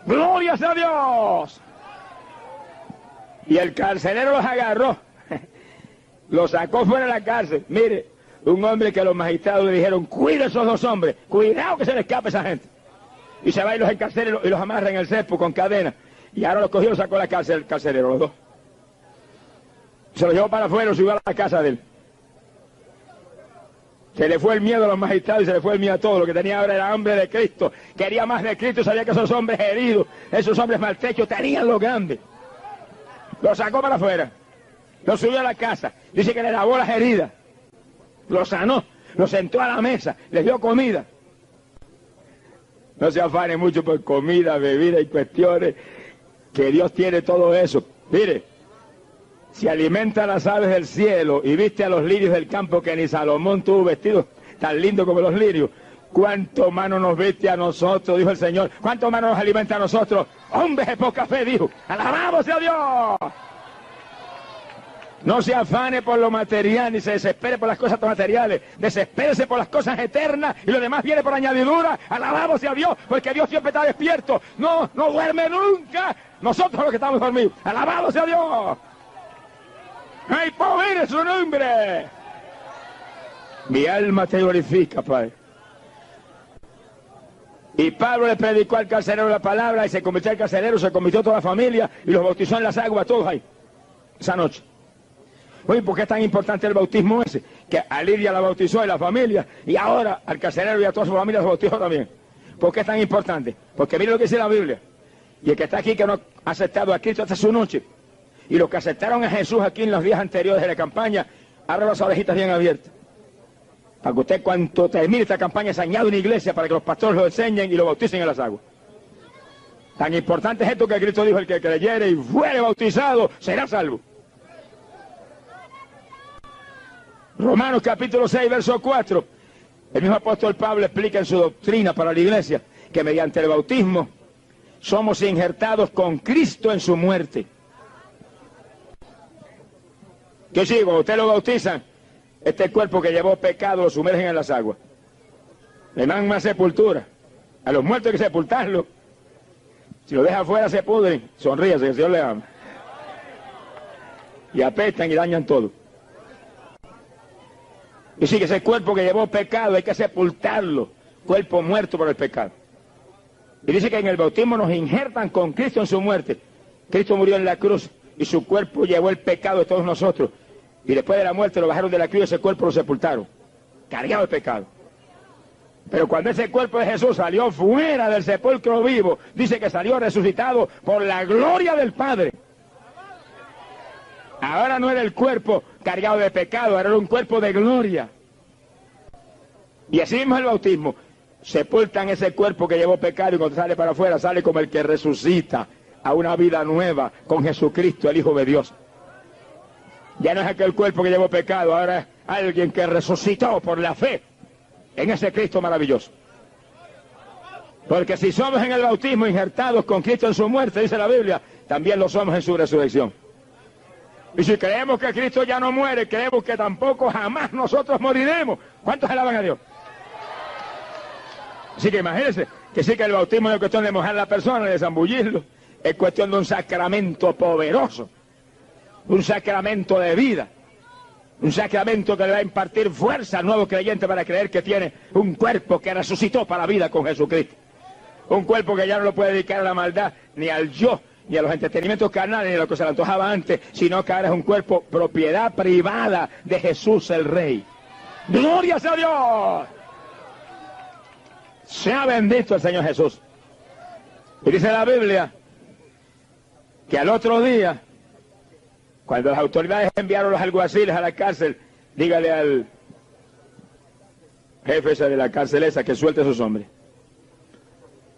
¡Glorias a Dios! Y el carcelero los agarró, los sacó fuera de la cárcel. Mire, un hombre que los magistrados le dijeron, cuida a esos dos hombres, cuidado que se le escape a esa gente. Y se va y los encarcela y los amarra en el cepo con cadenas. Y ahora los cogió y los sacó a la cárcel, el carcelero, los dos. Se los llevó para afuera y subió a la casa de él. Se le fue el miedo a los magistrados y se le fue el miedo a todo. Lo que tenía ahora era hambre de Cristo. Quería más de Cristo y sabía que esos hombres heridos, esos hombres maltrechos, tenían lo grande. Lo sacó para afuera. Lo subió a la casa. Dice que le lavó las heridas. Lo sanó. Lo sentó a la mesa. Les dio comida. No se afane mucho por comida, bebida y cuestiones. Que Dios tiene todo eso. Mire. Si alimenta a las aves del cielo y viste a los lirios del campo, que ni Salomón tuvo vestidos tan lindos como los lirios, ¿cuánto más no nos viste a nosotros? Dijo el Señor. ¿Cuánto más nos alimenta a nosotros? Hombres de poca fe, dijo. ¡Alabamos a Dios! No se afane por lo material, ni se desespere por las cosas materiales. Desespérese por las cosas eternas y lo demás viene por añadidura. ¡Alabamos a Dios! Porque Dios siempre está despierto. No duerme nunca. Nosotros los que estamos dormidos. ¡Alabamos a Dios! ¡Ay, poder es su nombre! Mi alma te glorifica, Padre. Y Pablo le predicó al carcelero la palabra y se convirtió al carcelero, se convirtió toda la familia y los bautizó en las aguas, todos ahí, esa noche. Oye, ¿por qué es tan importante el bautismo ese? Que a Lidia la bautizó y la familia, y ahora al carcelero y a toda su familia los bautizó también. ¿Por qué es tan importante? Porque mire lo que dice la Biblia. Y el que está aquí que no ha aceptado a Cristo hasta su noche, y los que aceptaron a Jesús aquí en los días anteriores de la campaña, abra las orejitas bien abiertas. Para que usted, cuando termine esta campaña, se añade una iglesia para que los pastores lo enseñen y lo bauticen en las aguas. Tan importante es esto que Cristo dijo: el que creyere y fuere bautizado será salvo. Romanos capítulo 6, verso 4. El mismo apóstol Pablo explica en su doctrina para la iglesia que mediante el bautismo somos injertados con Cristo en su muerte. ¿Qué sigo? Cuando usted lo bautizan, este cuerpo que llevó pecado lo sumergen en las aguas. Le dan más sepultura. A los muertos hay que sepultarlo. Si lo deja afuera se pudren. Sonríase, que el Señor le ama. Y apestan y dañan todo. Y sí, que ese cuerpo que llevó pecado hay que sepultarlo. Cuerpo muerto por el pecado. Y dice que en el bautismo nos injertan con Cristo en su muerte. Cristo murió en la cruz y su cuerpo llevó el pecado de todos nosotros. Y después de la muerte lo bajaron de la cruz y ese cuerpo lo sepultaron, cargado de pecado. Pero cuando ese cuerpo de Jesús salió fuera del sepulcro vivo, dice que salió resucitado por la gloria del Padre. Ahora no era el cuerpo cargado de pecado, ahora era un cuerpo de gloria. Y así mismo el bautismo. Sepultan ese cuerpo que llevó pecado y cuando sale para afuera sale como el que resucita a una vida nueva con Jesucristo, el Hijo de Dios. Ya no es aquel cuerpo que llevó pecado, ahora es alguien que resucitó por la fe en ese Cristo maravilloso. Porque si somos en el bautismo injertados con Cristo en su muerte, dice la Biblia, también lo somos en su resurrección. Y si creemos que Cristo ya no muere, creemos que tampoco jamás nosotros moriremos. ¿Cuántos alaban a Dios? Así que imagínense que sí, que el bautismo no es cuestión de mojar a la persona, de zambullirlo, es cuestión de un sacramento poderoso, un sacramento de vida, un sacramento que le va a impartir fuerza al nuevo creyente para creer que tiene un cuerpo que resucitó para la vida con Jesucristo. Un cuerpo que ya no lo puede dedicar a la maldad, ni al yo, ni a los entretenimientos carnales, ni a lo que se le antojaba antes, sino que ahora es un cuerpo propiedad privada de Jesús el Rey. ¡Gloria a Dios! Sea bendito el Señor Jesús. Y dice la Biblia que al otro día, cuando las autoridades enviaron los alguaciles a la cárcel, dígale al jefe ese de la cárcel esa que suelte a esos hombres.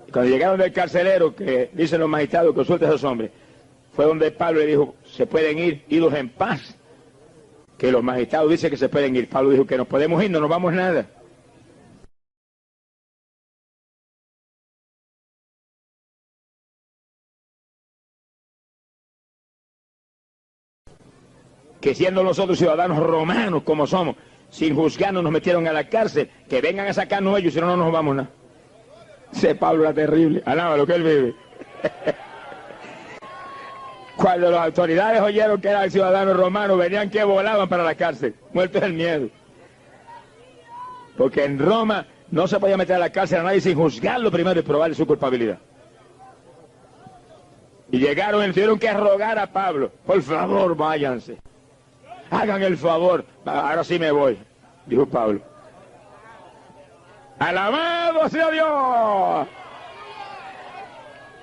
Y cuando llegaron del carcelero, que dicen los magistrados que suelte a esos hombres, fue donde Pablo le dijo: se pueden ir, idos en paz. Que los magistrados dicen que se pueden ir. Pablo dijo que nos podemos ir, no nos vamos nada. Que siendo nosotros ciudadanos romanos como somos, sin juzgarnos nos metieron a la cárcel, que vengan a sacarnos ellos, si no, no nos vamos nada. Ese Pablo era terrible, alaba lo que él vive. Cuando las autoridades oyeron que era el ciudadano romano, venían que volaban para la cárcel, muertos del miedo. Porque en Roma no se podía meter a la cárcel a nadie sin juzgarlo primero y probarle su culpabilidad. Y llegaron y tuvieron que rogar a Pablo, por favor, váyanse. Hagan el favor. Ahora sí me voy, dijo Pablo. ¡Alabado sea Dios!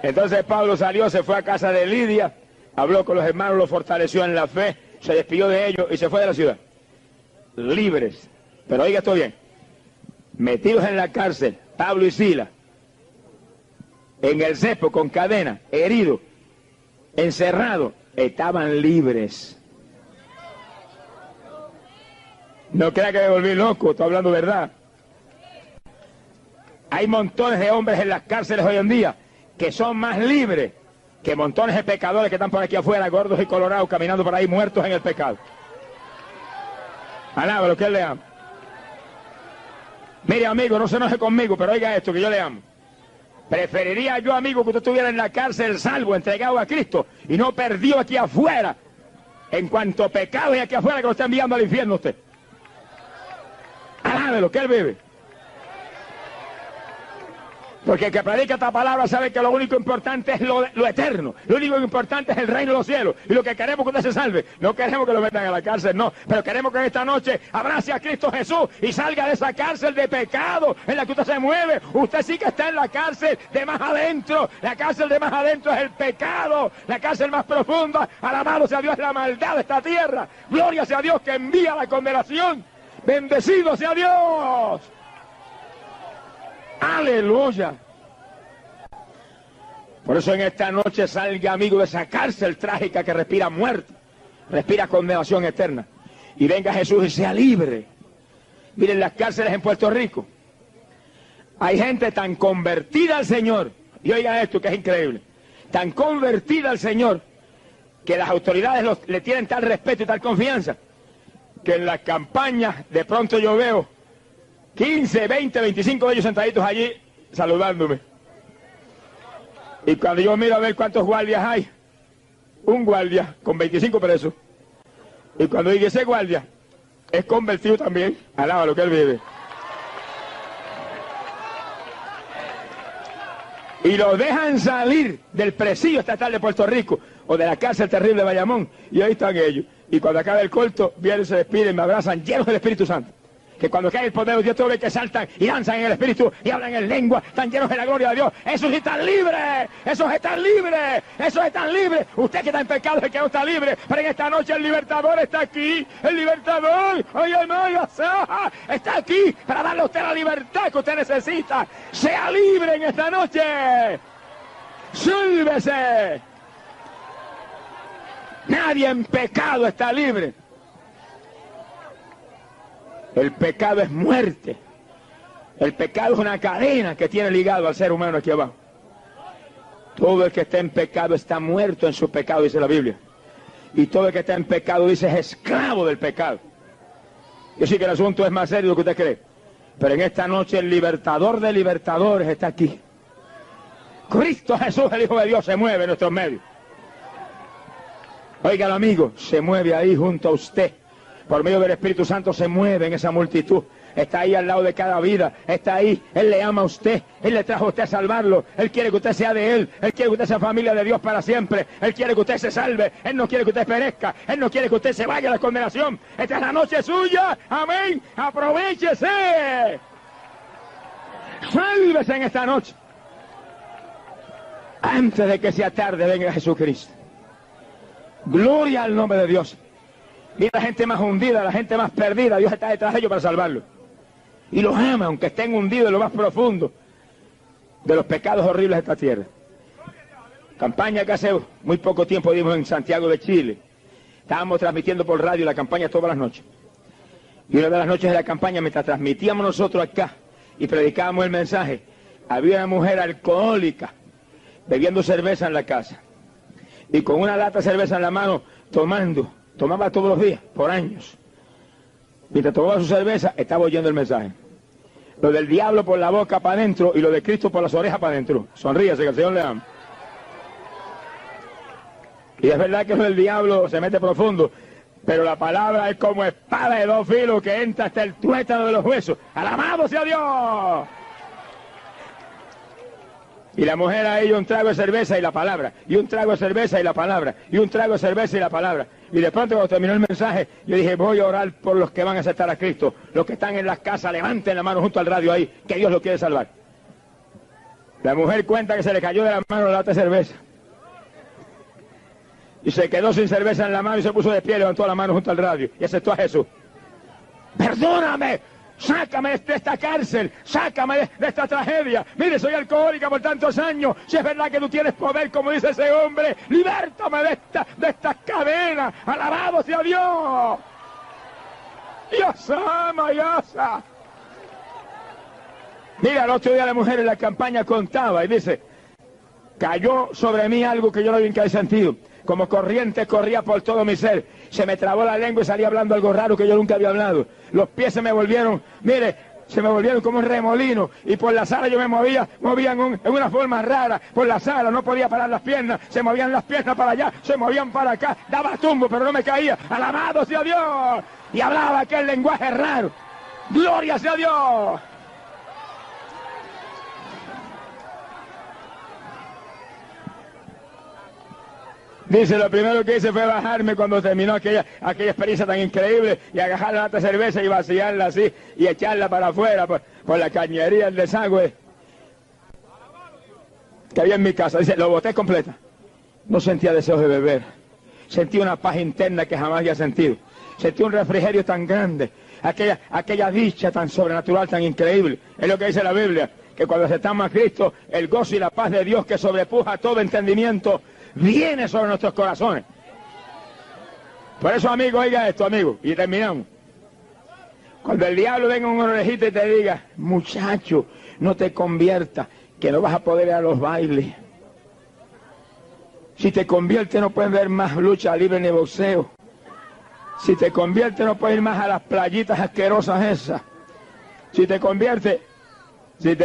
Entonces Pablo salió, se fue a casa de Lidia, habló con los hermanos, los fortaleció en la fe, se despidió de ellos y se fue de la ciudad. Libres. Pero oiga esto bien. Metidos en la cárcel, Pablo y Silas, en el cepo con cadena, heridos, encerrados, estaban libres. No crea que me volví loco, estoy hablando verdad. Hay montones de hombres en las cárceles hoy en día que son más libres que montones de pecadores que están por aquí afuera, gordos y colorados, caminando por ahí muertos en el pecado. Alaba lo que él le ama. Mire, amigo, no se enoje conmigo, pero oiga esto, que yo le amo. Preferiría yo, amigo, que usted estuviera en la cárcel salvo, entregado a Cristo, y no perdido aquí afuera, en cuanto pecado hay aquí afuera que lo está enviando al infierno usted. Alabe lo que él vive. Porque el que predica esta palabra sabe que lo único importante es lo eterno. Lo único importante es el reino de los cielos. Y lo que queremos es que usted se salve. No queremos que lo metan a la cárcel, no. Pero queremos que esta noche abrace a Cristo Jesús y salga de esa cárcel de pecado en la que usted se mueve. Usted sí que está en la cárcel de más adentro. La cárcel de más adentro es el pecado. La cárcel más profunda, alabado sea Dios, es la maldad de esta tierra. Gloria sea Dios que envía la condenación. Bendecido sea Dios. Aleluya. Por eso en esta noche salga, amigo, de esa cárcel trágica que respira muerte, respira condenación eterna. Y venga Jesús y sea libre. Miren las cárceles en Puerto Rico. Hay gente tan convertida al Señor, y oiga esto que es increíble, tan convertida al Señor, que las autoridades le tienen tal respeto y tal confianza, que en las campañas de pronto yo veo 15, 20, 25 de ellos sentaditos allí saludándome. Y cuando yo miro a ver cuántos guardias hay, un guardia con 25 presos. Y cuando digo ese guardia es convertido también, alaba lo que él vive. Y lo dejan salir del presidio estatal de Puerto Rico o de la cárcel terrible de Bayamón. Y ahí están ellos. Y cuando acaba el culto, vienen, se despiden, me abrazan, llenos del Espíritu Santo. Que cuando cae el poder de Dios, todo ve que saltan y danzan en el Espíritu y hablan en lengua, están llenos de la gloria de Dios. Esos están libres, esos están libres, esos están libres. Usted que está en pecado es que no está libre, pero en esta noche el libertador está aquí. El libertador, oye, no, está aquí para darle a usted la libertad que usted necesita. Sea libre en esta noche. Sálvese. Nadie en pecado está libre. El pecado es muerte. El pecado es una cadena que tiene ligado al ser humano aquí abajo. Todo el que está en pecado está muerto en su pecado, dice la Biblia. Y todo el que está en pecado, dice, es esclavo del pecado. Yo sé que el asunto es más serio de lo que usted cree. Pero en esta noche el libertador de libertadores está aquí. Cristo Jesús, el Hijo de Dios, se mueve en nuestros medios. Óigalo, amigo, se mueve ahí junto a usted. Por medio del Espíritu Santo se mueve en esa multitud. Está ahí al lado de cada vida. Está ahí. Él le ama a usted. Él le trajo a usted a salvarlo. Él quiere que usted sea de Él. Él quiere que usted sea familia de Dios para siempre. Él quiere que usted se salve. Él no quiere que usted perezca. Él no quiere que usted se vaya a la condenación. Esta es la noche suya. Amén. Aprovéchese. Sálvese en esta noche. Antes de que sea tarde, venga Jesucristo. Gloria al nombre de Dios. Mira la gente más hundida, la gente más perdida. Dios está detrás de ellos para salvarlos. Y los ama, aunque estén hundidos en lo más profundo de los pecados horribles de esta tierra. Campaña que hace muy poco tiempo dimos en Santiago de Chile. Estábamos transmitiendo por radio la campaña todas las noches. Y una de las noches de la campaña, mientras transmitíamos nosotros acá y predicábamos el mensaje, había una mujer alcohólica bebiendo cerveza en la casa. Y con una lata de cerveza en la mano, tomaba todos los días, por años. Mientras tomaba su cerveza, estaba oyendo el mensaje. Lo del diablo por la boca para adentro y lo de Cristo por las orejas para adentro. Sonríase, que el Señor le ama. Y es verdad que lo del diablo se mete profundo, pero la palabra es como espada de dos filos que entra hasta el tuétano de los huesos. ¡Alabado sea Dios! Y la mujer ahí, un trago de cerveza y la palabra, y un trago de cerveza y la palabra, y un trago de cerveza y la palabra. Y de pronto cuando terminó el mensaje, yo dije, voy a orar por los que van a aceptar a Cristo. Los que están en las casas, levanten la mano junto al radio ahí, que Dios los quiere salvar. La mujer cuenta que se le cayó de la mano la lata de cerveza. Y se quedó sin cerveza en la mano y se puso de pie, levantó la mano junto al radio y aceptó a Jesús. ¡Perdóname! ¡Sácame de esta cárcel! ¡Sácame de esta tragedia! Mire, soy alcohólica por tantos años. Si es verdad que tú tienes poder, como dice ese hombre, ¡libértame de estas cadenas! ¡Alabado sea Dios! ¡Dios ama, Dios! Mira, el otro día la mujer en la campaña contaba y dice, cayó sobre mí algo que yo no había sentido. Como corriente corría por todo mi ser. Se me trabó la lengua y salí hablando algo raro que yo nunca había hablado. Los pies se me volvieron, mire, se me volvieron como un remolino. Y por la sala yo me movía en una forma rara. Por la sala no podía parar las piernas. Se movían las piernas para allá, se movían para acá. Daba tumbo, pero no me caía. ¡Alabado sea Dios! Y hablaba aquel lenguaje raro. ¡Gloria sea Dios! Dice, lo primero que hice fue bajarme cuando terminó aquella experiencia tan increíble y agarrar la lata de cerveza y vaciarla así y echarla para afuera por la cañería, el desagüe que había en mi casa. Dice, lo boté completa. No sentía deseos de beber. Sentí una paz interna que jamás había sentido. Sentí un refrigerio tan grande. Aquella dicha tan sobrenatural, tan increíble. Es lo que dice la Biblia, que cuando aceptamos a Cristo, el gozo y la paz de Dios que sobrepuja todo entendimiento viene sobre nuestros corazones. Por eso, amigo, oiga esto, amigo, y terminamos. Cuando el diablo venga un orejito y te diga, muchacho, no te conviertas, que no vas a poder ir a los bailes. Si te conviertes no puedes ver más lucha libre ni boxeo. Si te conviertes no puedes ir más a las playitas asquerosas esas. Si te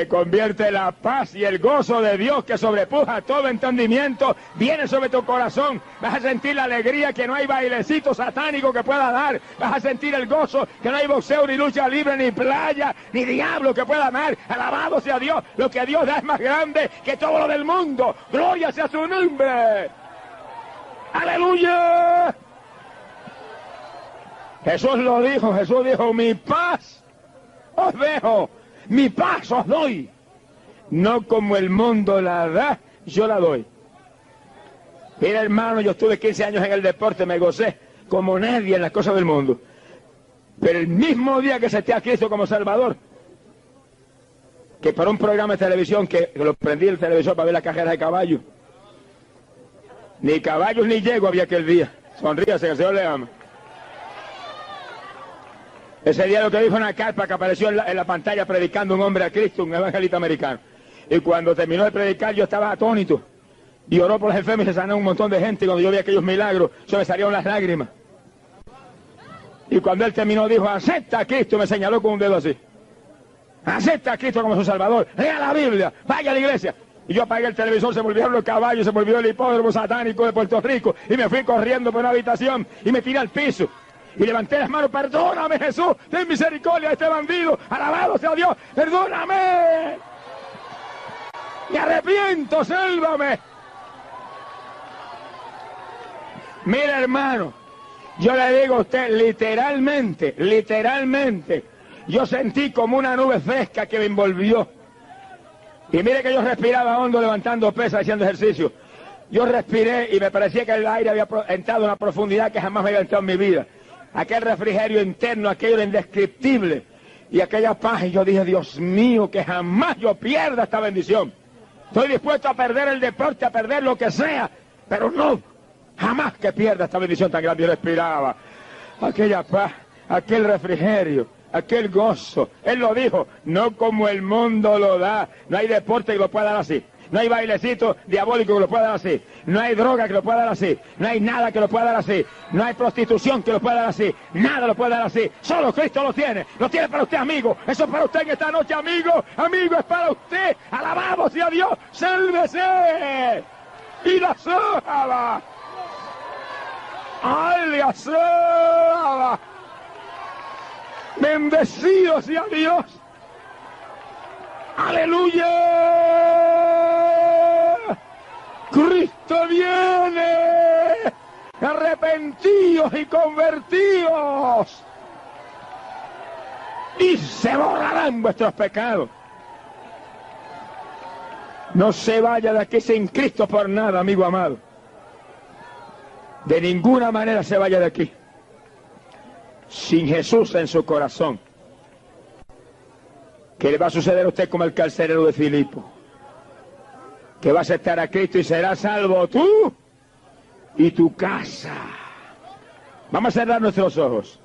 conviertes la paz y el gozo de Dios que sobrepuja todo entendimiento, viene sobre tu corazón. Vas a sentir la alegría que no hay bailecito satánico que pueda dar. Vas a sentir el gozo que no hay boxeo, ni lucha libre, ni playa, ni diablo que pueda dar. Alabado sea Dios. Lo que Dios da es más grande que todo lo del mundo. Gloria sea su nombre. ¡Aleluya! Jesús lo dijo. Jesús dijo, mi paz os dejo. Mi paz os doy, no como el mundo la da, yo la doy. Mira, hermano, yo estuve 15 años en el deporte, me gocé como nadie en las cosas del mundo. Pero el mismo día que acepté a Cristo como Salvador, que para un programa de televisión que lo prendí el televisor para ver las carreras de caballos, ni caballos ni yegua había aquel día. Sonríase, que el Señor le ama. Ese día lo que dijo una carpa que apareció en la pantalla predicando un hombre a Cristo, un evangelista americano. Y cuando terminó de predicar yo estaba atónito. Y oró por los enfermos y se sanó un montón de gente. Y cuando yo vi aquellos milagros, se me salieron las lágrimas. Y cuando él terminó dijo, acepta a Cristo, me señaló con un dedo así. Acepta a Cristo como su Salvador. Lea la Biblia, vaya a la iglesia. Y yo apagué el televisor, se volvieron los caballos, se volvió el hipódromo satánico de Puerto Rico. Y me fui corriendo por una habitación y me tiré al piso. Y levanté las manos, perdóname Jesús, ten misericordia de este bandido, alabado sea Dios, perdóname. Me arrepiento, sálvame. Mira, hermano, yo le digo a usted, literalmente, yo sentí como una nube fresca que me envolvió. Y mire que yo respiraba hondo levantando pesas, haciendo ejercicio. Yo respiré y me parecía que el aire había entrado a una profundidad que jamás me había entrado en mi vida. Aquel refrigerio interno, aquello indescriptible y aquella paz. Y yo dije, Dios mío, que jamás yo pierda esta bendición. Estoy dispuesto a perder el deporte, a perder lo que sea, pero no, jamás que pierda esta bendición tan grande. Yo respiraba aquella paz, aquel refrigerio, aquel gozo. Él lo dijo, no como el mundo lo da. No hay deporte que lo pueda dar así. No hay bailecito diabólico que lo pueda dar así. No hay droga que lo pueda dar así. No hay nada que lo pueda dar así. No hay prostitución que lo pueda dar así. Nada lo puede dar así. Solo Cristo lo tiene. Lo tiene para usted, amigo. Eso es para usted en esta noche, amigo. Amigo, es para usted. Alabamos y a Dios. ¡Sálvese! Y la soba. ¡Ay, la soba! Bendecido sea Dios. ¡Aleluya! ¡Cristo viene! ¡Arrepentidos y convertidos! Y se borrarán vuestros pecados. No se vaya de aquí sin Cristo por nada, amigo amado. De ninguna manera se vaya de aquí sin Jesús en su corazón. ¿Qué le va a suceder a usted como el carcelero de Filipo? Que va a aceptar a Cristo y será salvo tú y tu casa. Vamos a cerrar nuestros ojos.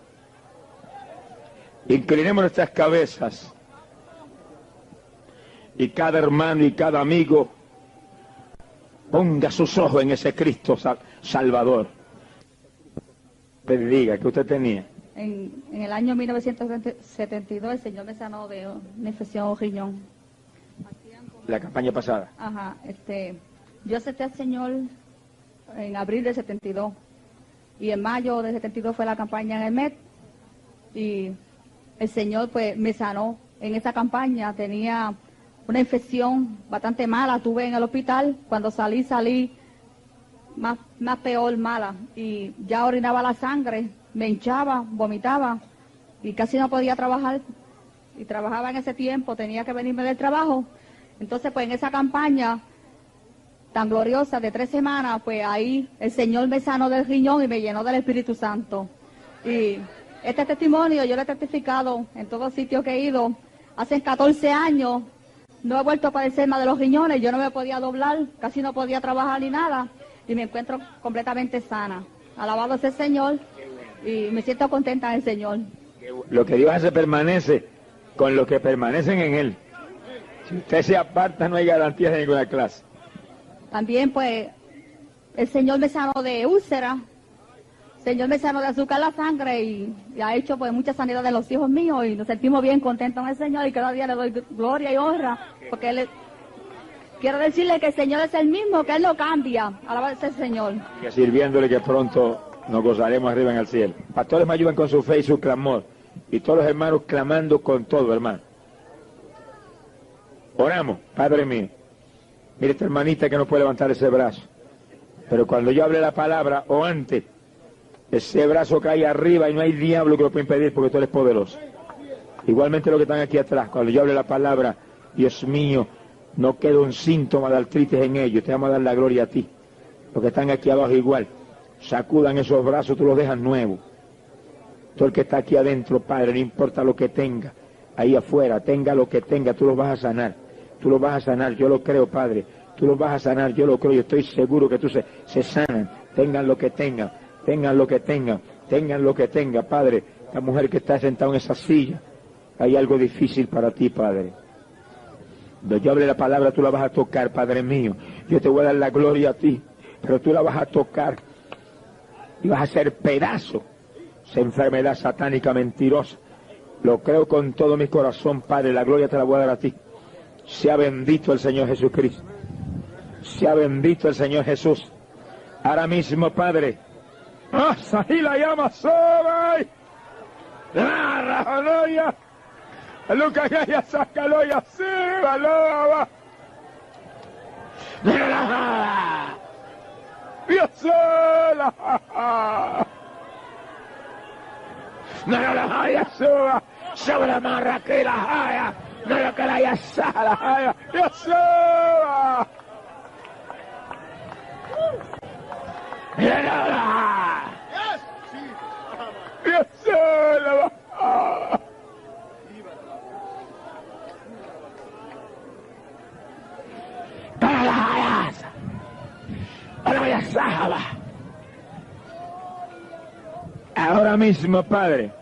Inclinemos nuestras cabezas. Y cada hermano y cada amigo ponga sus ojos en ese Cristo Salvador. Diga, ¿qué usted tenía? En el año 1972 el Señor me sanó de una infección o riñón. La campaña pasada. Ajá, yo acepté al Señor en abril del 72 y en mayo del 72 fue la campaña en el MED y el Señor pues me sanó. En esa campaña tenía una infección bastante mala, tuve en el hospital, cuando salí más peor, mala, y ya orinaba la sangre, me hinchaba, vomitaba y casi no podía trabajar, y trabajaba en ese tiempo, tenía que venirme del trabajo. Entonces pues en esa campaña tan gloriosa de 3 semanas, pues ahí el Señor me sanó del riñón y me llenó del Espíritu Santo. Y este testimonio yo lo he testificado en todos sitios que he ido. Hace 14 años no he vuelto a padecer más de los riñones, yo no me podía doblar, casi no podía trabajar ni nada, y me encuentro completamente sana. Alabado sea el Señor, y me siento contenta en el Señor. Lo que Dios hace permanece con los que permanecen en Él. Si usted se aparta, no hay garantías de ninguna clase. También, pues, el Señor me sanó de úlcera, el Señor me sanó de azúcar en la sangre y ha hecho, pues, mucha sanidad de los hijos míos y nos sentimos bien contentos en el Señor y cada día le doy gloria y honra, porque quiero decirle que el Señor es el mismo, que Él no cambia. Alabado sea el Señor. Que sirviéndole que pronto nos gozaremos arriba en el cielo. Pastores, me ayudan con su fe y su clamor. Y todos los hermanos clamando con todo, hermano. Oramos, Padre mío. Mire esta hermanita que no puede levantar ese brazo. Pero cuando yo hable la palabra, o antes, ese brazo cae arriba y no hay diablo que lo pueda impedir porque tú eres poderoso. Igualmente los que están aquí atrás, cuando yo hable la palabra, Dios mío, no queda un síntoma de artritis en ellos. Te vamos a dar la gloria a ti. Los que están aquí abajo igual. Sacudan esos brazos, tú los dejas nuevos. Todo el que está aquí adentro, Padre, no importa lo que tenga, ahí afuera, tenga lo que tenga, tú los vas a sanar. Tú los vas a sanar, yo lo creo, Padre. Tú los vas a sanar, yo lo creo, yo estoy seguro que tú se sanan. Tengan lo que tengan, tengan lo que tengan, tengan lo que tengan, Padre. La mujer que está sentada en esa silla, hay algo difícil para ti, Padre. Cuando yo hable la palabra, tú la vas a tocar, Padre mío. Yo te voy a dar la gloria a ti, pero tú la vas a tocar y vas a hacer pedazo esa enfermedad satánica mentirosa. Lo creo con todo mi corazón, Padre. La gloria te la voy a dar a ti. Sea bendito el Señor Jesucristo. Sea bendito el Señor Jesús. Ahora mismo, Padre. ¡Ah, ahí la llama sobre! ¡La rajonoya! ¡Luca que ya sácalo y así! ¡Valaba! ¡Dios sola! ¡No la haya suba! ¡Sobre la marra que la haya! ¡No la que la haya sala! ¡Dios sola! ¡Mira! ¡Dios sola! ¡Para las hayas! ¡Para las sábanas! Ahora mismo, Padre,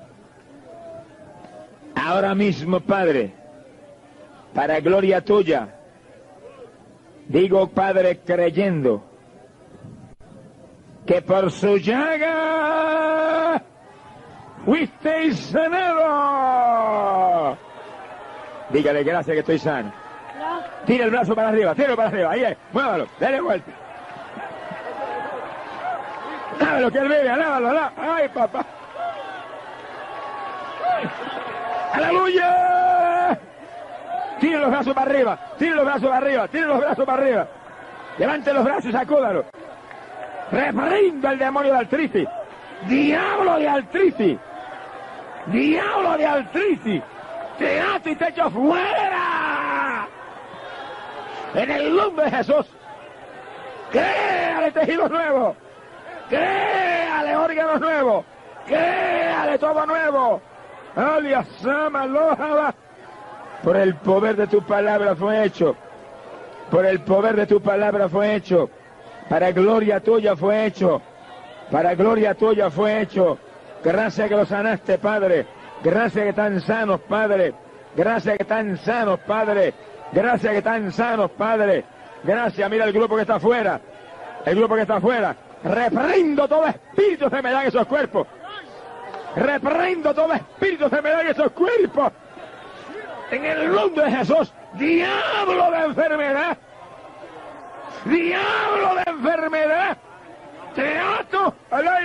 ahora mismo, Padre, para gloria tuya, Digo, Padre, creyendo que por su llaga fuisteis sanado. Dígale gracias que estoy sano. Tira el brazo para arriba, tíralo para arriba, ahí es, muévalo, dale vuelta. Alábalo, que él vive, alábalo. Ay, papá. ¡Aleluya! Tire los brazos para arriba, tire los brazos para arriba, tire los brazos para arriba. Levante los brazos y sacúdalo. Reprendo al demonio de artritis. Diablo de artritis. Diablo de artritis. Te ato y te echo fuera. En el nombre de Jesús. Créale tejidos nuevos. Créale órganos nuevos. Créale todo nuevo. Alias Sama Lojaba. Por el poder de tu palabra fue hecho. Por el poder de tu palabra fue hecho. Para gloria tuya fue hecho. Para gloria tuya fue hecho. Gracias que los sanaste, Padre. Gracias que están sanos, Padre. Gracias que están sanos, Padre. Gracias que están sanos, Padre. Gracias, mira el grupo que está afuera. El grupo que está afuera. Reprendo todo espíritu de enfermedad en esos cuerpos. Reprendo todo espíritu de enfermedad en esos cuerpos. En el nombre de Jesús. Diablo de enfermedad. Diablo de enfermedad. Te ato a la